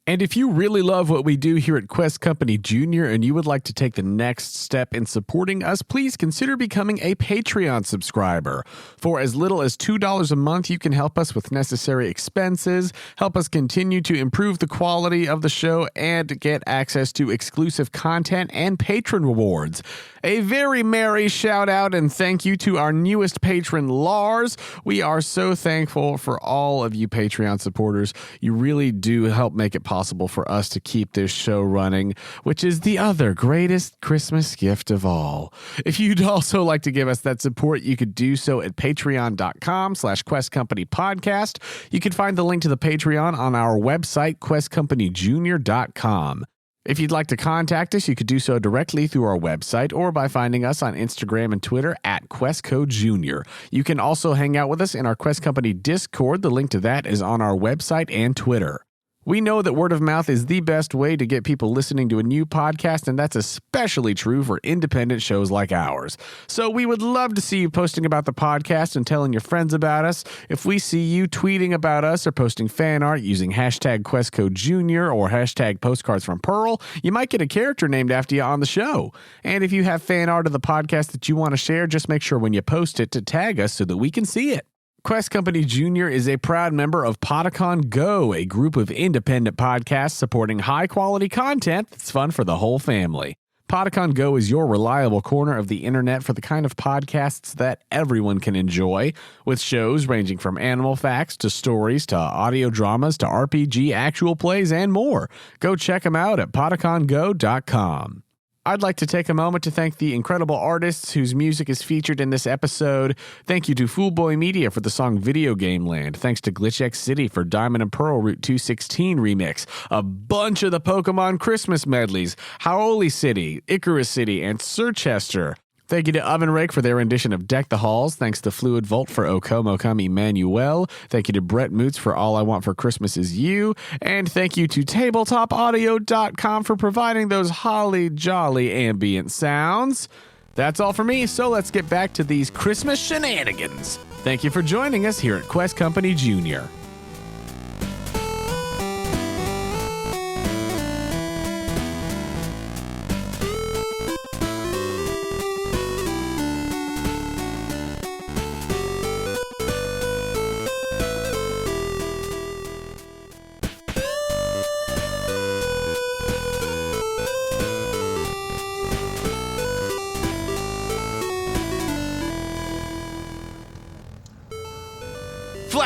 And if you really love what we do here at Quest Company Jr. and you would like to take the next step in supporting us, please consider becoming a Patreon subscriber. For as little as $2 a month, you can help us with necessary expenses, help us continue to improve the quality of the show, and get access to exclusive content and patron rewards. A very merry shout out and thank you to our newest patron, Lars. We are so thankful for all of you Patreon supporters. You really do help make it possible for us to keep this show running, which is the other greatest Christmas gift of all. If you'd also like to give us that support, you could do so at patreon.com/questcompanypodcast. You can find the link to the Patreon on our website, questcompanyjr.com. If you'd like to contact us, you could do so directly through our website or by finding us on Instagram and Twitter at QuestCoJr. You can also hang out with us in our Quest Company Discord. The link to that is on our website and Twitter. We know that word of mouth is the best way to get people listening to a new podcast, and that's especially true for independent shows like ours. So we would love to see you posting about the podcast and telling your friends about us. If we see you tweeting about us or posting fan art using hashtag QuestCoJr or hashtag Postcards from Pearl, you might get a character named after you on the show. And if you have fan art of the podcast that you want to share, just make sure when you post it to tag us so that we can see it. Quest Company Jr. is a proud member of Podicon Go, a group of independent podcasts supporting high-quality content that's fun for the whole family. Podicon Go is your reliable corner of the internet for the kind of podcasts that everyone can enjoy, with shows ranging from animal facts to stories to audio dramas to RPG actual plays and more. Go check them out at podicongo.com. I'd like to take a moment to thank the incredible artists whose music is featured in this episode. Thank you to Foolboy Media for the song Video Game Land. Thanks to GlitchX City for Diamond and Pearl Route 216 remix. A bunch of the Pokemon Christmas medleys. Howley City, Icarus City, and Sirchester. Thank you to Oven Rake for their rendition of Deck the Halls. Thanks to Fluid Volt for Okomo Come Emmanuel. Thank you to Brett Moots for All I Want for Christmas Is You. And thank you to TabletopAudio.com for providing those holly jolly ambient sounds. That's all for me, so let's get back to these Christmas shenanigans. Thank you for joining us here at Quest Company Jr.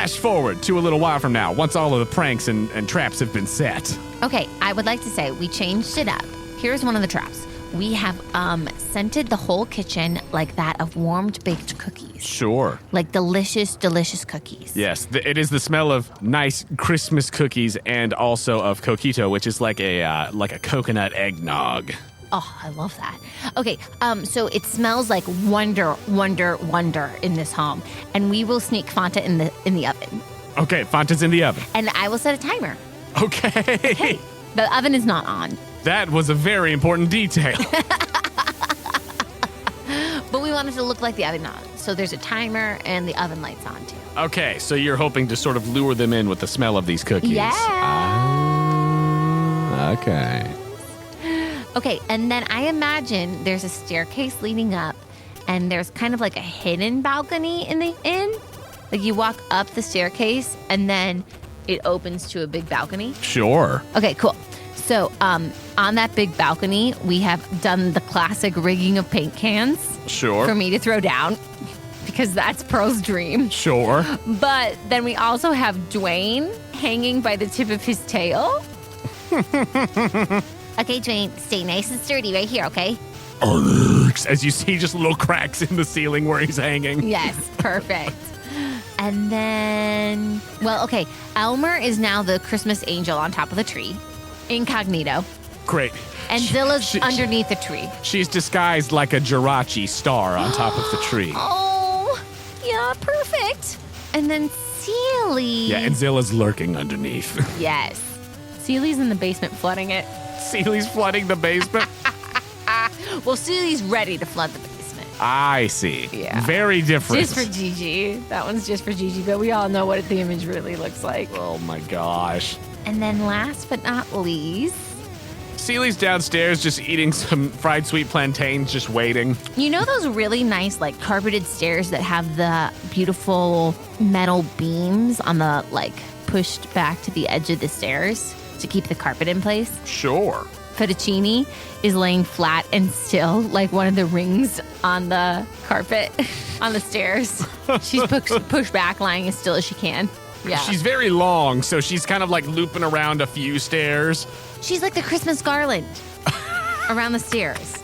flash forward to a little while from now, once all of the pranks and traps have been set. Okay, I would like to say we changed it up. Here's one of the traps. We have scented the whole kitchen like that of warmed baked cookies. Sure. Like delicious, delicious cookies. Yes, it is the smell of nice Christmas cookies and also of coquito, which is like a coconut eggnog. Oh, I love that. Okay, so it smells like wonder in this home. And we will sneak Fanta in the oven. Okay, Fanta's in the oven. And I will set a timer. Okay. The oven is not on. That was a very important detail. But we want it to look like the oven on. So there's a timer and the oven light's on too. Okay, so you're hoping to sort of lure them in with the smell of these cookies. Yeah. Okay. Okay, and then I imagine there's a staircase leading up, and there's kind of like a hidden balcony in the inn. Like you walk up the staircase, and then it opens to a big balcony. Sure. Okay, cool. So on that big balcony, we have done the classic rigging of paint cans Sure. for me to throw down, because that's Pearl's dream. Sure. But then we also have Dwayne hanging by the tip of his tail. Okay, Dwayne, stay nice and sturdy right here, okay? As you see just little cracks in the ceiling where he's hanging. Yes, perfect. And then, well, okay, Elmer is now the Christmas angel on top of the tree, incognito. Great. And Zilla's underneath the tree. She's disguised like a Jirachi star on top of the tree. Oh, yeah, perfect. And then Sealy. Yeah, and Zilla's lurking underneath. Yes. Sealy's in the basement flooding it. Sealy's flooding the basement. Well, Sealy's ready to flood the basement. I see. Yeah. Very different. Just for Gigi. That one's just for Gigi, but we all know what the image really looks like. Oh my gosh. And then last but not least, Sealy's downstairs just eating some fried sweet plantains, just waiting. you know those really nice, like, carpeted stairs that have the beautiful metal beams on the, like, pushed back to the edge of the stairs to keep the carpet in place? Sure. Fettuccine is laying flat and still, like one of the rings on the carpet on the stairs. She's pushed back, lying as still as she can. Yeah. She's very long, so she's kind of like looping around a few stairs. She's like the Christmas garland around the stairs.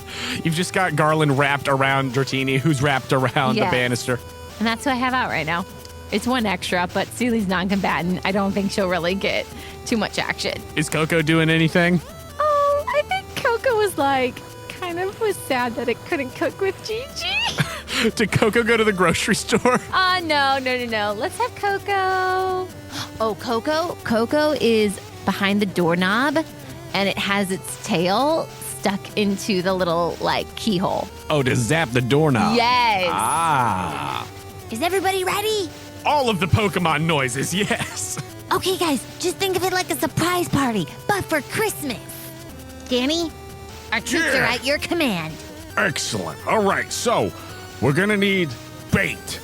You've just got garland wrapped around Dratini, who's wrapped around Yes. the banister. And that's who I have out right now. It's one extra, but Sealy's non-combatant. I don't think she'll really get too much action. Is Coco doing anything? Oh, I think Coco was like, kind of was sad that it couldn't cook with Gigi. Did Coco go to the grocery store? No. Let's have Coco. Oh, Coco? Coco is behind the doorknob, and it has its tail stuck into the little, like, keyhole. Oh, to zap the doorknob. Yes. Ah. Is everybody ready? All of the Pokemon noises, yes. Okay, guys, just think of it like a surprise party, but for Christmas. Danny, our troops Yeah. are at your command. Excellent. All right, so we're gonna need bait.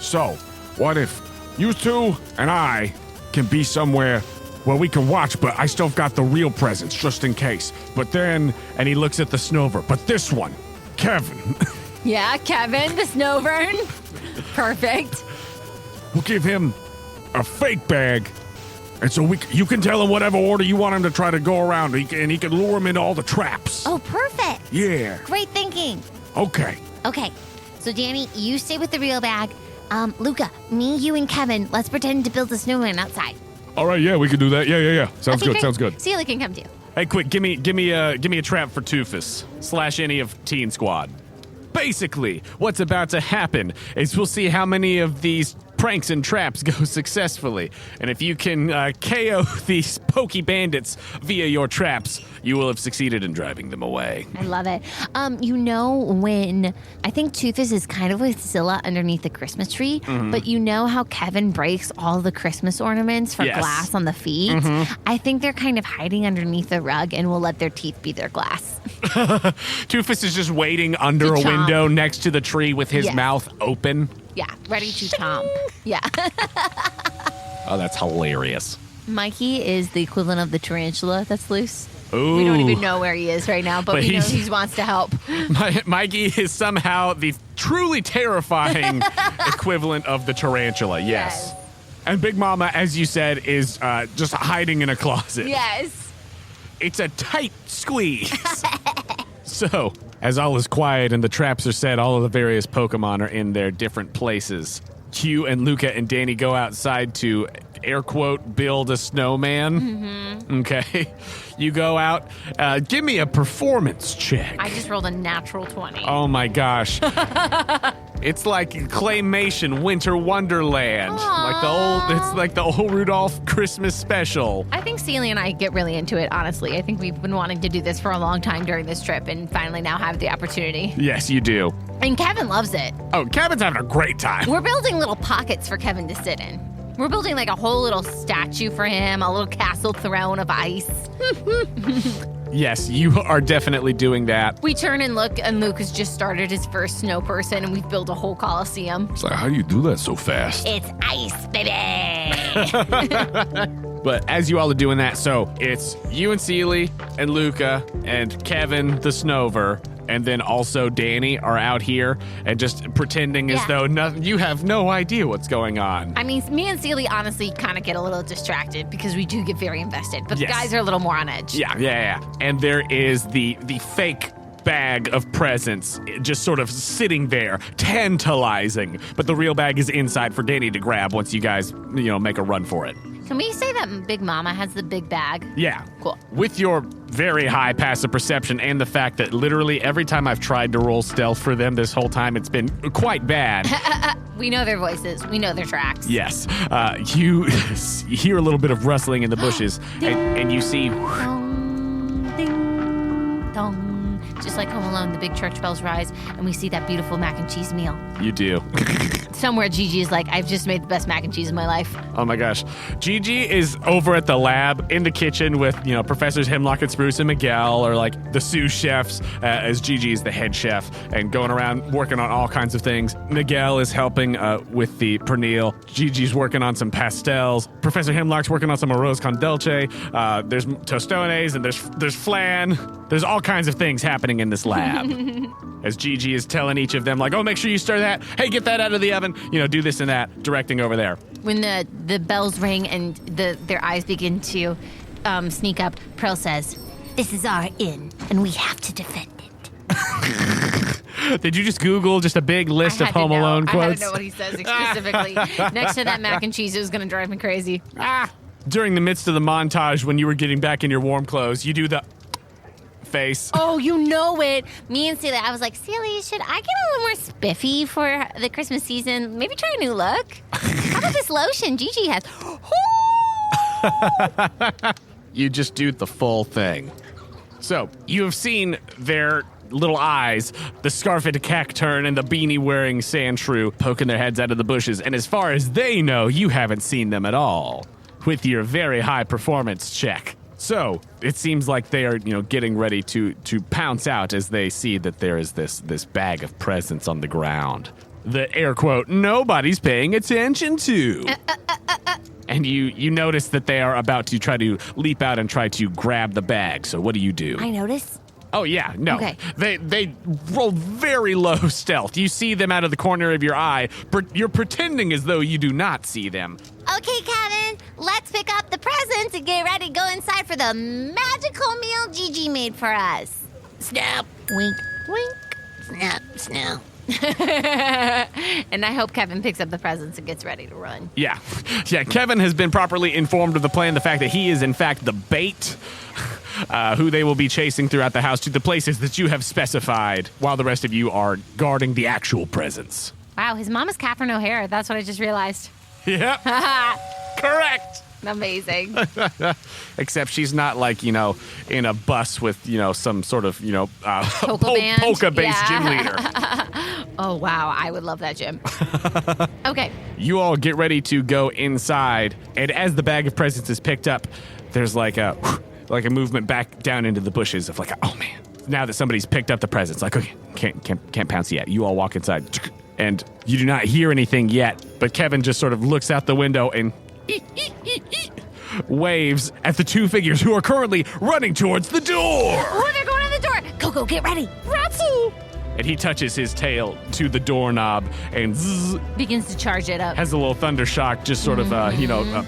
So, what if you two and I can be somewhere where we can watch, but I still got the real presents just in case. But then, and he looks at the Snover, but this one, Kevin, Yeah, Kevin, the Snowbird. Perfect. we'll give him a fake bag. And so you can tell him whatever order you want him to try to go around, and he can lure him into all the traps. Oh, perfect. Yeah. Great thinking. Okay. Okay, so Danny, you stay with the real bag. Luca, me, you, and Kevin, let's pretend to build a snowman outside. All right. Yeah, we can do that. Yeah. Sounds Okay, good. great. Sounds good. Sealy can come too. Hey, quick, give me a trap for Toofus / any of Teen Squad. Basically, what's about to happen is we'll see how many of these pranks and traps go successfully. And if you can KO these pokey bandits via your traps, you will have succeeded in driving them away. I love it. You know when I think Toofus is kind of with Zilla underneath the Christmas tree, but you know how Kevin breaks all the Christmas ornaments for Yes. glass on the feet? I think they're kind of hiding underneath the rug and will let their teeth be their glass. Toofus is just waiting under To a chomp. window next to the tree with his Yes. mouth open. Yeah, ready to chomp. Yeah. Oh, that's hilarious. Mikey is the equivalent of the tarantula that's loose. Ooh. We don't even know where he is right now, but But we know he's- he wants to help. Mikey is somehow the truly terrifying equivalent of the tarantula. Yes. And Big Mama, as you said, is just hiding in a closet. Yes. It's a tight squeeze. So, as all is quiet and the traps are set, all of the various Pokemon are in their different places. Q and Luca and Danny go outside to, air quote, build a snowman. Okay. You go out. Give me a performance check. I just rolled a natural 20. Oh my gosh. It's like claymation Winter Wonderland. It's like the old Rudolph Christmas special. I think Celia and I get really into it, honestly. I think we've been wanting to do this for a long time during this trip and finally now have the opportunity. Yes, you do. And Kevin loves it. Oh, Kevin's having a great time. We're building little pockets for Kevin to sit in. We're building like a whole little statue for him, a little castle throne of ice. Yes, you are definitely doing that. We turn and look, and Luke has just started his first snow person, and we've built a whole coliseum. It's like, how do you do that so fast? It's ice, baby! But as you all are doing that, so it's you and Seely and Luca and Kevin the Snover, and then also Danny are out here and just pretending as though you have no idea what's going on. I mean, me and Celie honestly kind of get a little distracted because we do get very invested, but Yes. the guys are a little more on edge. Yeah. And there is the fake bag of presents just sort of sitting there, tantalizing. But the real bag is inside for Danny to grab once you guys, make a run for it. Can we say that Big Mama has the big bag? Yeah. Cool. With your very high passive perception and the fact that literally every time I've tried to roll stealth for them this whole time, it's been quite bad. We know their voices. We know their tracks. Yes. You hear a little bit of rustling in the bushes, and you see... Dong, ding, dong. Just like Home Alone, the big church bells rise, and we see that beautiful mac and cheese meal. You do. Somewhere Gigi is like, I've just made the best mac and cheese of my life. Oh my gosh. Gigi is over at the lab in the kitchen with, Professors Hemlock and Spruce and Miguel, or like the sous chefs, as Gigi is the head chef, and going around working on all kinds of things. Miguel is helping with the pernil. Gigi's working on some pastels. Professor Hemlock's working on some arroz con dulce. There's tostones and there's flan. There's all kinds of things happening in this lab. As Gigi is telling each of them, like, oh, make sure you stir that. Hey, get that out of the oven. Do this and that, directing over there. When the bells ring and their eyes begin to sneak up, Pearl says, "This is our inn, and we have to defend it." Did you just Google just a big list of Home Alone quotes? I had to know what he says specifically. Next to that mac and cheese, it was going to drive me crazy. During the midst of the montage, when you were getting back in your warm clothes, you do the face. Oh, you know it. Me and Celia, I was like, Celia, should I get a little more spiffy for the Christmas season? Maybe try a new look? How about this lotion Gigi has? You just do the full thing. So, you have seen their little eyes, the scarfed cacturn and the beanie-wearing sandshrew poking their heads out of the bushes, and as far as they know, you haven't seen them at all, with your very high performance check. So, it seems like they are, getting ready to pounce out as they see that there is this bag of presents on the ground. The air quote, nobody's paying attention to. And you notice that they are about to try to leap out and try to grab the bag. So what do you do? I notice. Oh, yeah, no. Okay. They roll very low stealth. You see them out of the corner of your eye. You're pretending as though you do not see them. Okay, Kevin, let's pick up the presents and get ready to go inside for the magical meal Gigi made for us. Snap. Wink, wink. Snap. Snap. And I hope Kevin picks up the presents and gets ready to run. Yeah. Yeah, Kevin has been properly informed of the plan, the fact that he is, in fact, the bait. Who they will be chasing throughout the house to the places that you have specified, while the rest of you are guarding the actual presents. Wow, his mom is Catherine O'Hara. That's what I just realized. Yep. Correct. Amazing. Except she's not like, in a bus with, some sort of, Polka band? polka-based gym Yeah. leader. Oh, wow. I would love that gym. Okay. You all get ready to go inside, and as the bag of presents is picked up, there's like a movement back down into the bushes of like, oh man, now that somebody's picked up the presents, like, okay, can't pounce yet. You all walk inside, and you do not hear anything yet, but Kevin just sort of looks out the window and waves at the two figures who are currently running towards the door. Oh, they're going to the door. Coco, get ready. Ratsu. And he touches his tail to the doorknob and zzz, Begins to charge it up. has a little thunder shock, just sort of,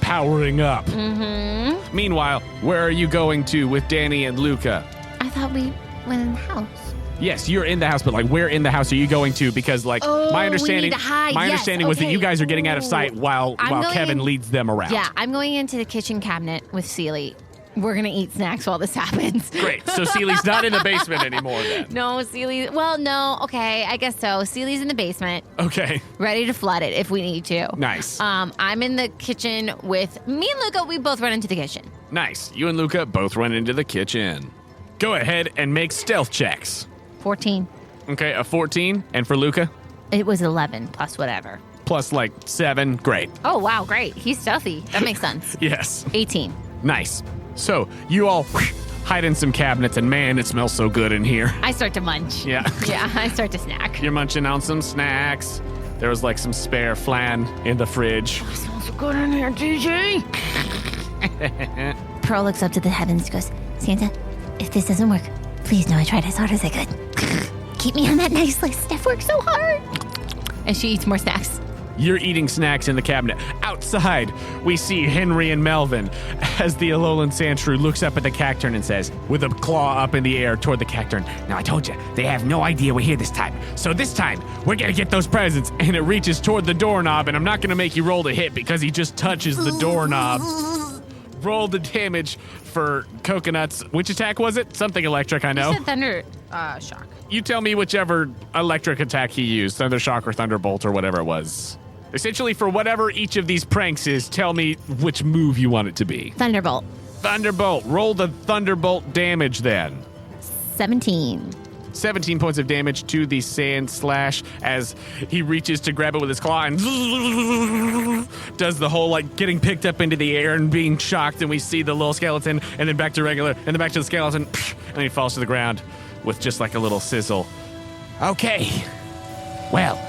powering up. Mm-hmm. Meanwhile, where are you going to with Danny and Luca? I thought we went in the house. Yes, you're in the house, but like, where in the house are you going to? Because like, Oh, my we understanding, need to hide. my Yes, understanding was that okay. you guys are getting out of sight while I'm going Kevin in- leads them around. Yeah, I'm going into the kitchen cabinet with Seely. We're going to eat snacks while this happens. Great. So Seely's not in the basement anymore then. No, Seely. Well, no. Okay, I guess so. Seely's in the basement, Okay. ready to flood it if we need to. Nice. I'm in the kitchen with me and Luca. We both run into the kitchen. Nice. You and Luca both run into the kitchen. Go ahead and make stealth checks. 14. Okay, a 14. And for Luca? It was 11 plus whatever. Plus like 7. Great. Oh, wow, great. He's stealthy. That makes sense. Yes. 18. Nice. So you all hide in some cabinets, and man, it smells so good in here. I start to munch. Yeah. Yeah, I start to snack. You're munching on some snacks. There was like some spare flan in the fridge. Smells so good in here, DJ. Pearl looks up to the heavens and goes, Santa, if this doesn't work, please know I tried as hard as I could. Keep me on that nice list. I've worked so hard. And she eats more snacks. You're eating snacks in the cabinet. Outside, we see Henry and Melvin as the Alolan Sandshrew looks up at the cacturn and says, with a claw up in the air toward the cacturn, Now, I told you, they have no idea we're here this time. so this time, we're gonna get those presents. And it reaches toward the doorknob, and I'm not gonna make you roll to hit because he just touches the doorknob. Roll the damage for coconuts. Which attack was it? Something electric, I know. You said thunder shock. You tell me whichever electric attack he used, Thunder Shock or Thunderbolt or whatever it was. Essentially, for whatever each of these pranks is, tell me which move you want it to be. Thunderbolt. Thunderbolt. Roll the Thunderbolt damage then. 17. 17 points of damage to the Sand Slash as he reaches to grab it with his claw and does the whole like getting picked up into the air and being shocked, and we see the little skeleton and then back to regular and then back to the skeleton and he falls to the ground with just like a little sizzle. Okay. Well,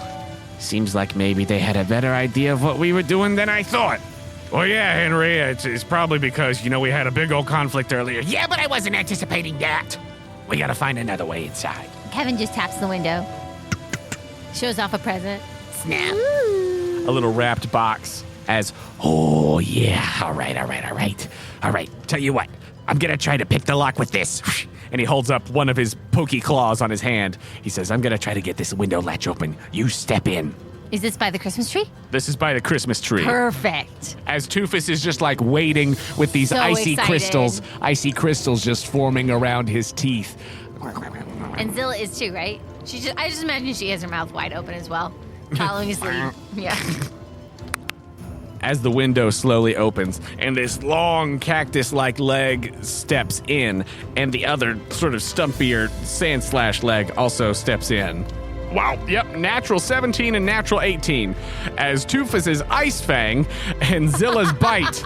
seems like maybe they had a better idea of what we were doing than I thought. Well, yeah, Henry, it's probably because, we had a big old conflict earlier. Yeah, but I wasn't anticipating that. We gotta find another way inside. Kevin just taps the window. Shows off a present. Snap. A little wrapped box as Oh, yeah. All right. Tell you what, I'm gonna try to pick the lock with this. and he holds up one of his pokey claws on his hand. He says, I'm gonna try to get this window latch open. You step in. Is this by the Christmas tree? This is by the Christmas tree. Perfect. As Toofus is just like waiting with these So icy excited. crystals just forming around his teeth. And Zilla is too, right? I just imagine she has her mouth wide open as well, following his lead. Yeah. As the window slowly opens and this long cactus-like leg steps in, and the other sort of stumpier Sand Slash leg also steps in. Wow, yep, natural 17 and natural 18. As Toofus's Ice Fang and Zilla's Bite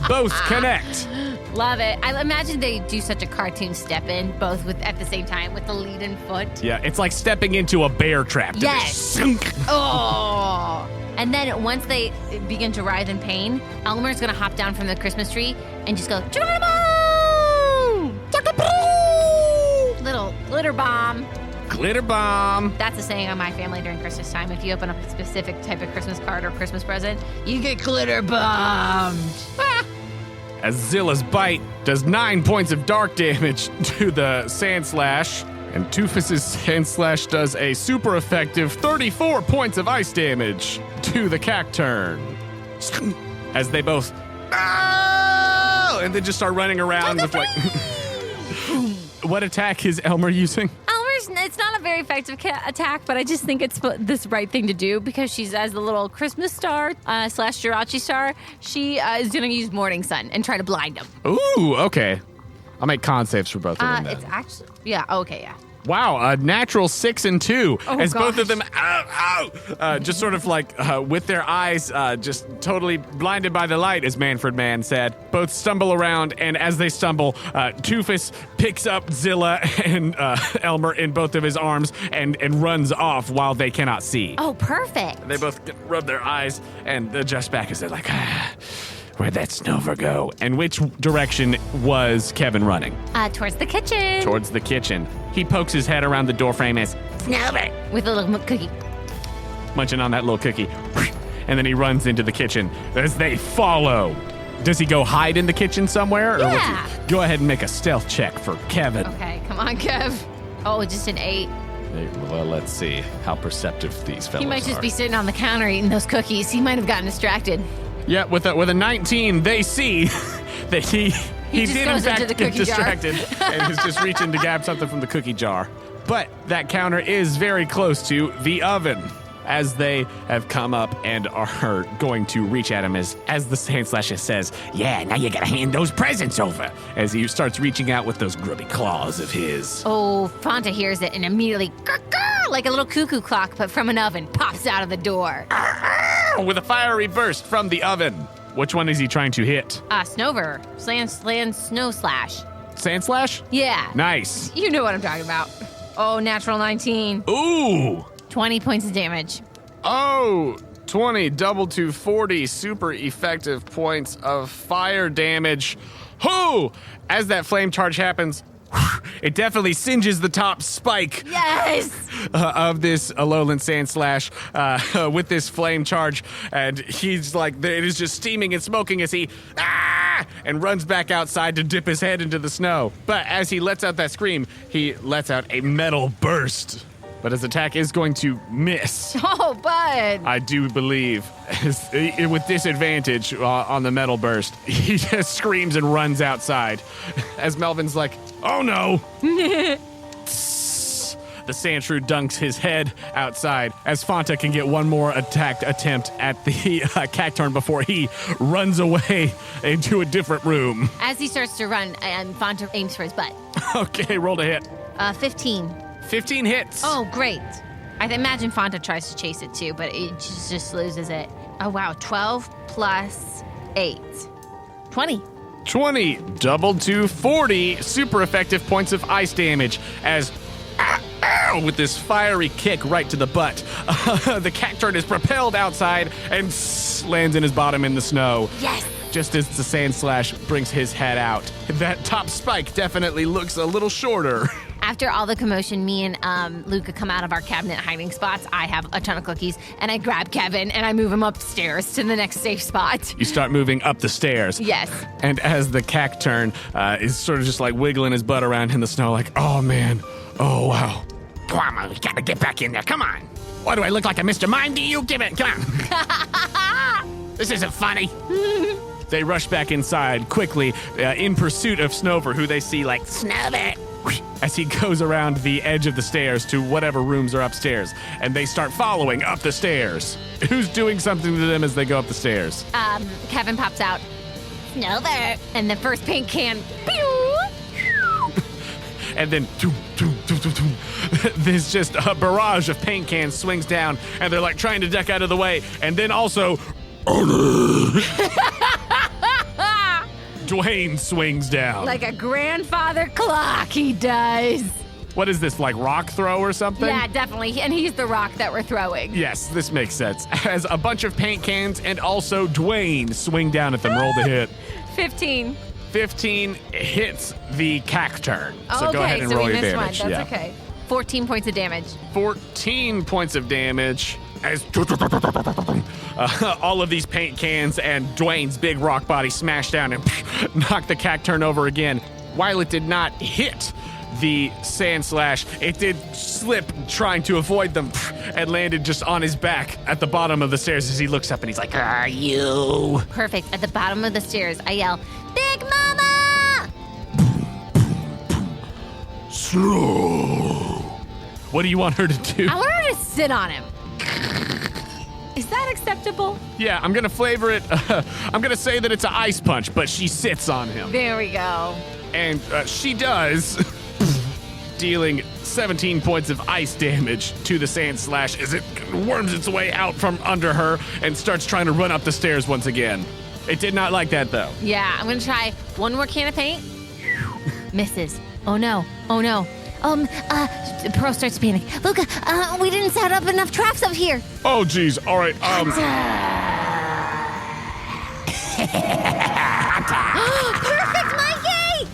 both connect. Love it. I imagine they do such a cartoon step in, both at the same time with the lead and foot. Yeah, it's like stepping into a bear trap. Yes. Oh. And then once they begin to writhe in pain, Elmer's gonna hop down from the Christmas tree and just go, Geronimo! Little glitter bomb. Glitter bomb. That's a saying on my family during Christmas time. If you open up a specific type of Christmas card or Christmas present, you get glitter bombed. Ah. As Zilla's Bite does 9 points of dark damage to the Sand Slash, and Toofus's Sand Slash does a super effective 34 points of ice damage to the Cacturn. As they both, "Oh!" and then just start running around with like. What attack is Elmer using? It's not a very effective attack, but I just think it's this right thing to do because she's as the little Christmas star / Jirachi star. She is going to use Morning Sun and try to blind him. Ooh, okay. I'll make con saves for both of them then. It's actually, yeah, okay, yeah. Wow, a natural 6 and 2. Oh, as both of gosh. them, just sort of like with their eyes just totally blinded by the light, as Manfred Mann said. Both stumble around, and as they stumble, Toofus picks up Zilla and Elmer in both of his arms and runs off while they cannot see. Oh, perfect. They both rub their eyes and adjust back as they're like, Where'd that Snover go? And which direction was Kevin running? Towards the kitchen. Towards the kitchen. He pokes his head around the doorframe as Snover. With a little cookie. munching on that little cookie. And then he runs into the kitchen as they follow. Does he go hide in the kitchen somewhere? Or Yeah. go ahead and make a stealth check for Kevin. Okay, come on, Kev. Oh, just an 8. Well, let's see how perceptive these fellows He might just are. be sitting on the counter eating those cookies. He might have gotten distracted. Yeah, with a 19, they see that he just did in goes into fact the get cookie jar. distracted and is just reaching to grab something from the cookie jar. But that counter is very close to the oven as they have come up and are going to reach at him as the Sainslasher says, Yeah, now you gotta hand those presents over. as he starts reaching out with those grubby claws of his. Oh, Fanta hears it and immediately, like a little cuckoo clock, but from an oven, pops out of the door. With a fiery burst from the oven. Which one is he trying to hit? Snover. Sand Snow Slash. Sandslash? Yeah. Nice. You know what I'm talking about. Oh, natural 19. Ooh. 20 points of damage. Oh, 20 double to 40 super effective points of fire damage. Whoo! As that flame charge happens, it definitely singes the top spike Yes! of this Alolan Sandslash with this flame charge. And he's like, it is just steaming and smoking as he and runs back outside to dip his head into the snow. But as he lets out that scream, he lets out a metal burst. But his attack is going to miss. Oh, bud. I do believe, with disadvantage on the metal burst. He just screams and runs outside as Melvin's like, oh no. The Sandshrew dunks his head outside as Fanta can get one more attempt at the Cacturn before he runs away into a different room. As he starts to run, Fanta aims for his butt. Okay, roll to hit. 15. 15 hits. Oh, great. I imagine Fanta tries to chase it too, but it just loses it. Oh, wow. 12 plus 8. 20. 20, doubled to 40 super effective points of ice damage as with this fiery kick right to the butt. The Cacturn is propelled outside and lands in his bottom in the snow. Yes. Just as the Sandslash brings his head out. That top spike definitely looks a little shorter. After all the commotion, me and Luca come out of our cabinet hiding spots. I have a ton of cookies, and I grab Kevin, and I move him upstairs to the next safe spot. You start moving up the stairs. Yes. And as the Cacturn is sort of just like wiggling his butt around in the snow like, oh man, oh wow. Come on, we gotta get back in there. Come on. What do I look like, a Mr. Mime to you? Give it. Come on. This isn't funny. They rush back inside quickly in pursuit of Snover, who they see like Snover. as he goes around the edge of the stairs to whatever rooms are upstairs. And they start following up the stairs. Who's doing something to them as they go up the stairs? Kevin pops out, Snover. and the first paint can, pew! And then there's just a barrage of paint cans swings down, and they're like trying to duck out of the way. And then also, Dwayne swings down. Like a grandfather clock, he does. What is this, like rock throw or something? Yeah, definitely. And he's the rock that we're throwing. Yes, this makes sense. As a bunch of paint cans and also Dwayne swing down at them, roll to hit. 15. 15 hits the Cacturn. So okay, go ahead and so roll we your missed damage. one. That's okay. 14 points of damage. 14 points of damage as all of these paint cans and Dwayne's big rock body smash down and knock the Cacturn over again. While it did not hit the Sandslash, it did slip trying to avoid them and landed just on his back at the bottom of the stairs as he looks up and he's like, Are you? Perfect. At the bottom of the stairs, I yell, Big Mama! Slow. what do you want her to do? I want her to sit on him. Is that acceptable? Yeah, I'm gonna flavor it. I'm gonna say that it's an ice punch, but she sits on him. There we go. And she does, dealing 17 points of ice damage to the Sandslash as it worms its way out from under her and starts trying to run up the stairs once again. It did not like that, though. Yeah, I'm gonna try one more can of paint. Misses. Oh no. Oh no. Pearl starts to panic. Luca, we didn't set up enough traps up here. Oh, geez. All right. Perfect, Mikey!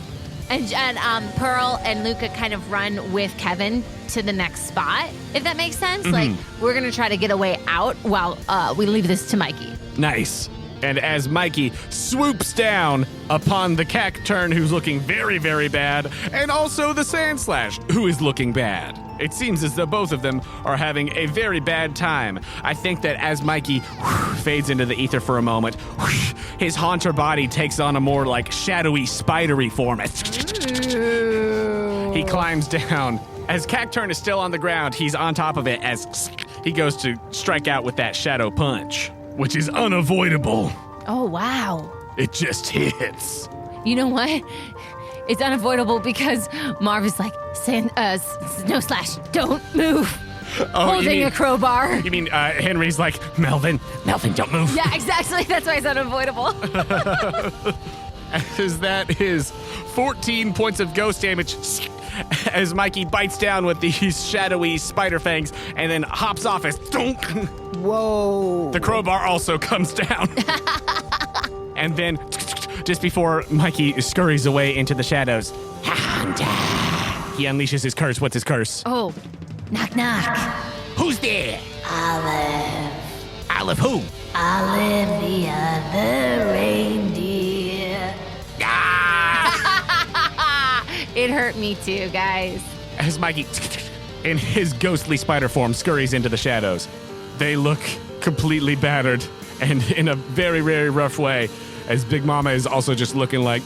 And Pearl and Luca kind of run with Kevin to the next spot, if that makes sense. Like, we're going to try to get a way out while we leave this to Mikey. Nice. And as Mikey swoops down upon the Cacturn, who's looking very, very bad, and also the Sandslash, who is looking bad. It seems as though both of them are having a very bad time. I think that as Mikey fades into the ether for a moment, his haunter body takes on a more like shadowy, spidery form. He climbs down. As Cacturn is still on the ground, he's on top of it as he goes to strike out with that shadow punch, which is unavoidable. Oh, wow. It just hits. You know what? It's unavoidable because Marv is like, Snow Slash, don't move. Holding a crowbar. You mean Henry's like, Melvin, don't move. Yeah, exactly. That's why it's unavoidable. As that is 14 points of ghost damage as Mikey bites down with these shadowy spider fangs and then hops off as dunk. Whoa. The crowbar also comes down. And then just before Mikey scurries away into the shadows, he unleashes his curse. What's his curse? Oh, knock, knock. Who's there? Olive. Olive who? Olive the other reindeer. It hurt me too, guys. As Mikey, in his ghostly spider form, scurries into the shadows. They look completely battered and in a very, very rough way, as Big Mama is also just looking like,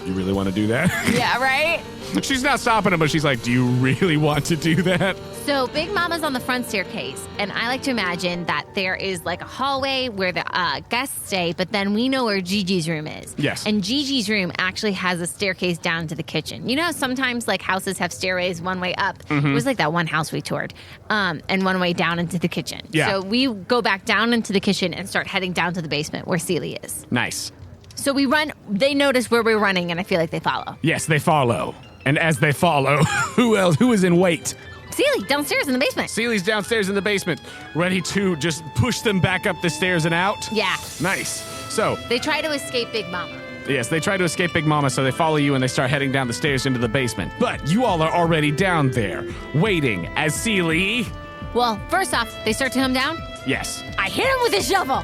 you really want to do that? Yeah, right? She's not stopping him, but she's like, do you really want to do that? So Big Mama's on the front staircase, and I like to imagine that there is like a hallway where the guests stay, but then we know where Gigi's room is. Yes. And Gigi's room actually has a staircase down to the kitchen. You know how sometimes like houses have stairways one way up? It was like that one house we toured, and one way down into the kitchen. Yeah. So we go back down into the kitchen and start heading down to the basement where Celie is. Nice. So we run, they notice where we're running, and I feel like they follow. Yes, they follow. And as they follow, who else? Who is in wait? Celie, downstairs in the basement. Celie's downstairs in the basement, ready to just push them back up the stairs and out. Yeah. Nice. So, They try to escape Big Mama. yes, they try to escape Big Mama, so they follow you and they start heading down the stairs into the basement. But you all are already down there, waiting as Celie. Well, first off, they start to come down. Yes. I hit him with a shovel.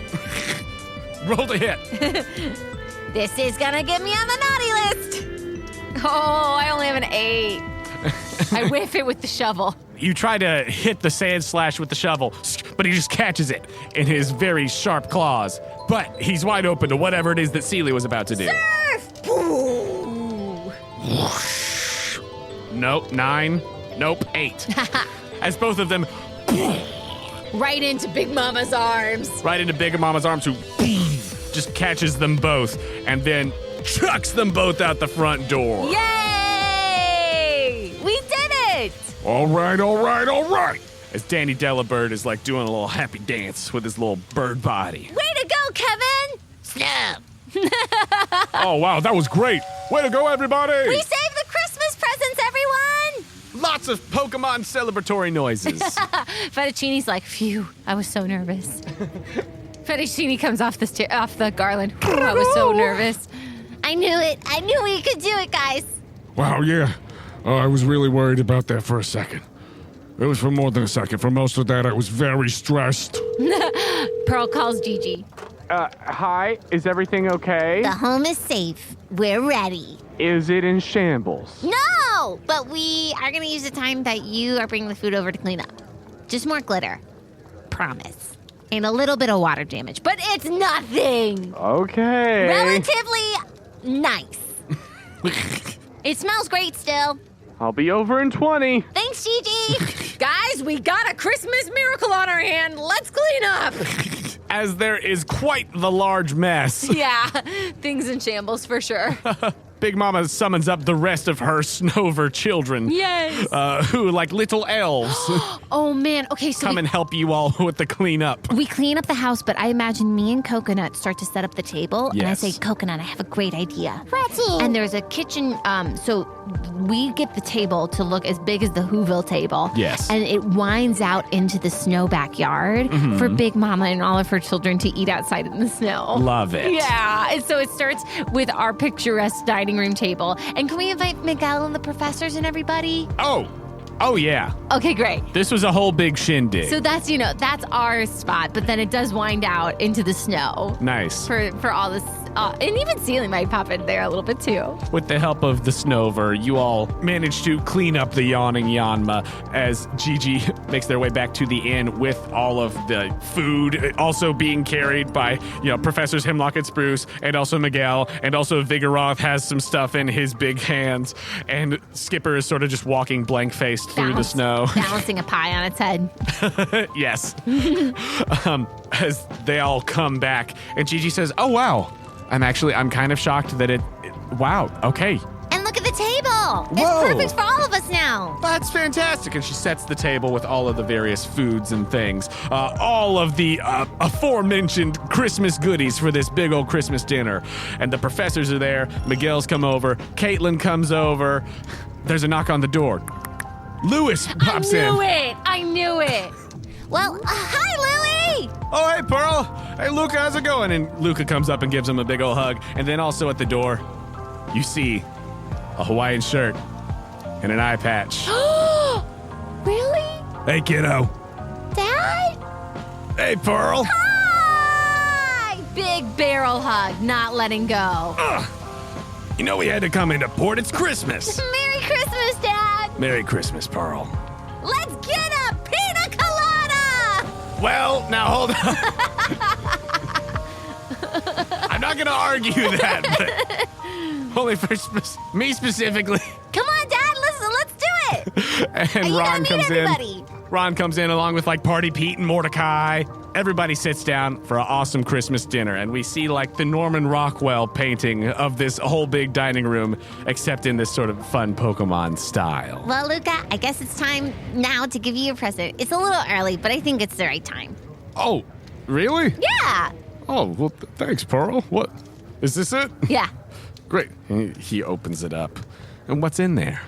Roll to hit. This is gonna get me on the naughty list. Oh, I only have an 8. I whiff it with the shovel. You try to hit the Sandslash with the shovel, but he just catches it in his very sharp claws. But he's wide open to whatever it is that Celie was about to do. Ooh. Nope, 9. Nope, 8. As both of them Right into Big Mama's arms. right into Big Mama's arms, who just catches them both and then chucks them both out the front door. Yay! We did it! All right. As Danny Delabird is like doing a little happy dance with his little bird body. Way to go, Kevin! Snap. Oh, wow, that was great. Way to go, everybody. We saved the Christmas presents, everyone! Lots of Pokemon celebratory noises. Fettuccine's like, phew, I was so nervous. Fettuccine comes off the garland. Ooh, I was so nervous. I knew it. I knew we could do it, guys. Wow, yeah. I was really worried about that for a second. It was for more than a second. For most of that, I was very stressed. Pearl calls Gigi. Hi, is everything okay? The home is safe. We're ready. Is it in shambles? No, but we are going to use the time that you are bringing the food over to clean up. Just more glitter. Promise. And a little bit of water damage, but it's nothing. Okay. Relatively nice. It smells great still. I'll be over in 20. Thanks, Gigi. Guys, we got a Christmas miracle on our hand. Let's clean up. As there is quite the large mess. Yeah, things in shambles for sure. Big Mama summons up the rest of her Snover children. Yes. Who, like little elves, Oh man. Okay, so come and help you all with the cleanup. we clean up the house, but I imagine me and Coconut start to set up the table. And I Yes. say, Coconut, I have a great idea. What's And there's a kitchen. So we get the table to look as big as the Whoville table. Yes. And it winds out into the snow backyard Mm-hmm. for Big Mama and all of her children to eat outside in the snow. Love it. Yeah. And so it starts with our picturesque dining room table. And can we invite Miguel and the professors and everybody? Oh yeah. Okay, great. This was a whole big shindig. So that's, that's our spot, but then it does wind out into the snow Nice. for all this. And even Celie might pop in there a little bit too. With the help of the Snover, you all manage to clean up the yawning Yanma as Gigi makes their way back to the inn with all of the food also being carried by, Professors Hemlock and Spruce and also Miguel, and also Vigoroth has some stuff in his big hands, and Skipper is sort of just walking blank-faced through the snow. Balancing a pie on its head. Yes. As they all come back, and Gigi says, "Oh wow, I'm kind of shocked that wow, okay, And look at the table. Whoa. It's perfect for all of us now. that's fantastic." And she sets the table with all of the various foods and things, all of the aforementioned Christmas goodies for this big old Christmas dinner. And the professors are there. Miguel's come over. Caitlin comes over. There's a knock on the door. Lewis pops in. I knew it. Well, hi, Louie. Oh, hey, Pearl. Hey, Luca, how's it going? And Luca comes up and gives him a big old hug. And then also at the door, you see a Hawaiian shirt and an eye patch. Really? Hey, kiddo. Dad? Hey, Pearl. Hi. Big barrel hug, not letting go. You know we had to come into port. It's Christmas. Merry Christmas, Dad. Merry Christmas, Pearl. Let's get a pina colada. Well, now hold on. I'm not going to argue that, but only for me specifically. Come on, Dad. Listen, let's do it. And you Ron gotta meet comes everybody. in. Ron comes in along with like Party Pete and Mordecai. Everybody sits down for an awesome Christmas dinner, and we see like the Norman Rockwell painting of this whole big dining room, except in this sort of fun Pokemon style. Well, Luca, I guess it's time now to give you your present. It's a little early, but I think it's the right time. Oh, really? Yeah. Oh, well, thanks, Pearl. What? Is this it? Yeah. Great. He opens it up. And what's in there?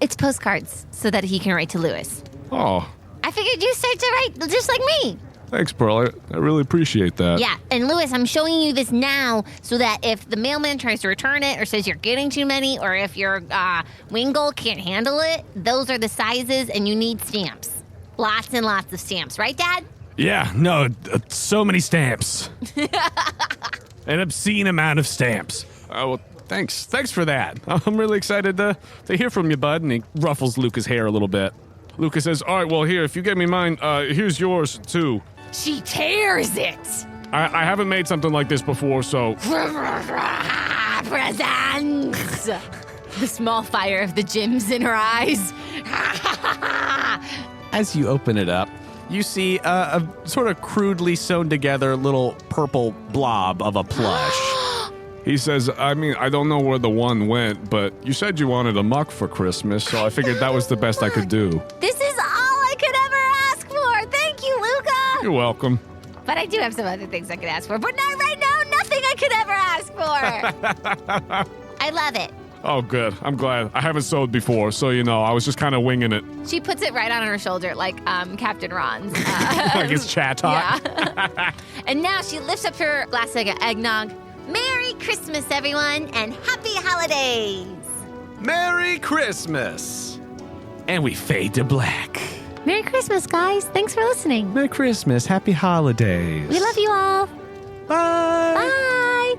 It's postcards so that he can write to Lewis. Oh, I figured you start to write just like me. thanks, Pearl. I really appreciate that. Yeah, and Lewis, I'm showing you this now so that if the mailman tries to return it or says you're getting too many or if your Wingle can't handle it, those are the sizes and you need stamps. Lots and lots of stamps, right, Dad? Yeah, no, so many stamps. An obscene amount of stamps. Well, thanks. Thanks for that. I'm really excited to hear from you, bud. And he ruffles Luca's hair a little bit. Luca says, all right, well, here, if you get me mine, here's yours, too. She tears it. I haven't made something like this before, so Presents. The small fire of the gems in her eyes. As you open it up, you see a sort of crudely sewn together little purple blob of a plush. he says, I don't know where the one went, but you said you wanted a muck for Christmas, so I figured that was the best I could do. This is all I could ever ask for. Thank you, Luca. You're welcome. But I do have some other things I could ask for. But not right now. Nothing I could ever ask for. I love it. Oh, good. I'm glad. I haven't sewed before, so I was just kind of winging it. She puts it right on her shoulder like Captain Ron's. Like it's chat talk. Yeah. And now she lifts up her glass of eggnog. Merry Christmas, everyone, and happy holidays. Merry Christmas. And we fade to black. Merry Christmas, guys. Thanks for listening. Merry Christmas. Happy holidays. We love you all. Bye. Bye.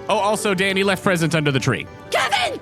Oh, also, Danny left presents under the tree. Kevin!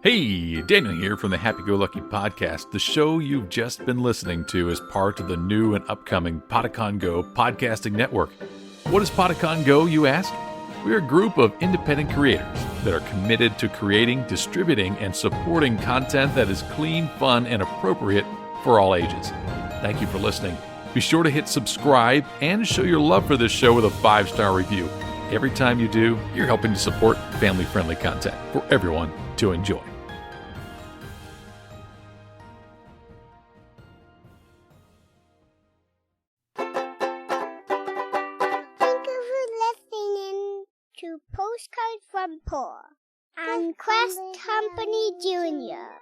Hey, Daniel here from the Happy Go Lucky Podcast. The show you've just been listening to is part of the new and upcoming Podicon Go podcasting network. What is Podicon Go, you ask? We're a group of independent creators that are committed to creating, distributing, and supporting content that is clean, fun, and appropriate for all ages. Thank you for listening. Be sure to hit subscribe and show your love for this show with a 5-star review. Every time you do, you're helping to support family-friendly content for everyone to enjoy. To Postcard from Paul and Quest Company Jr.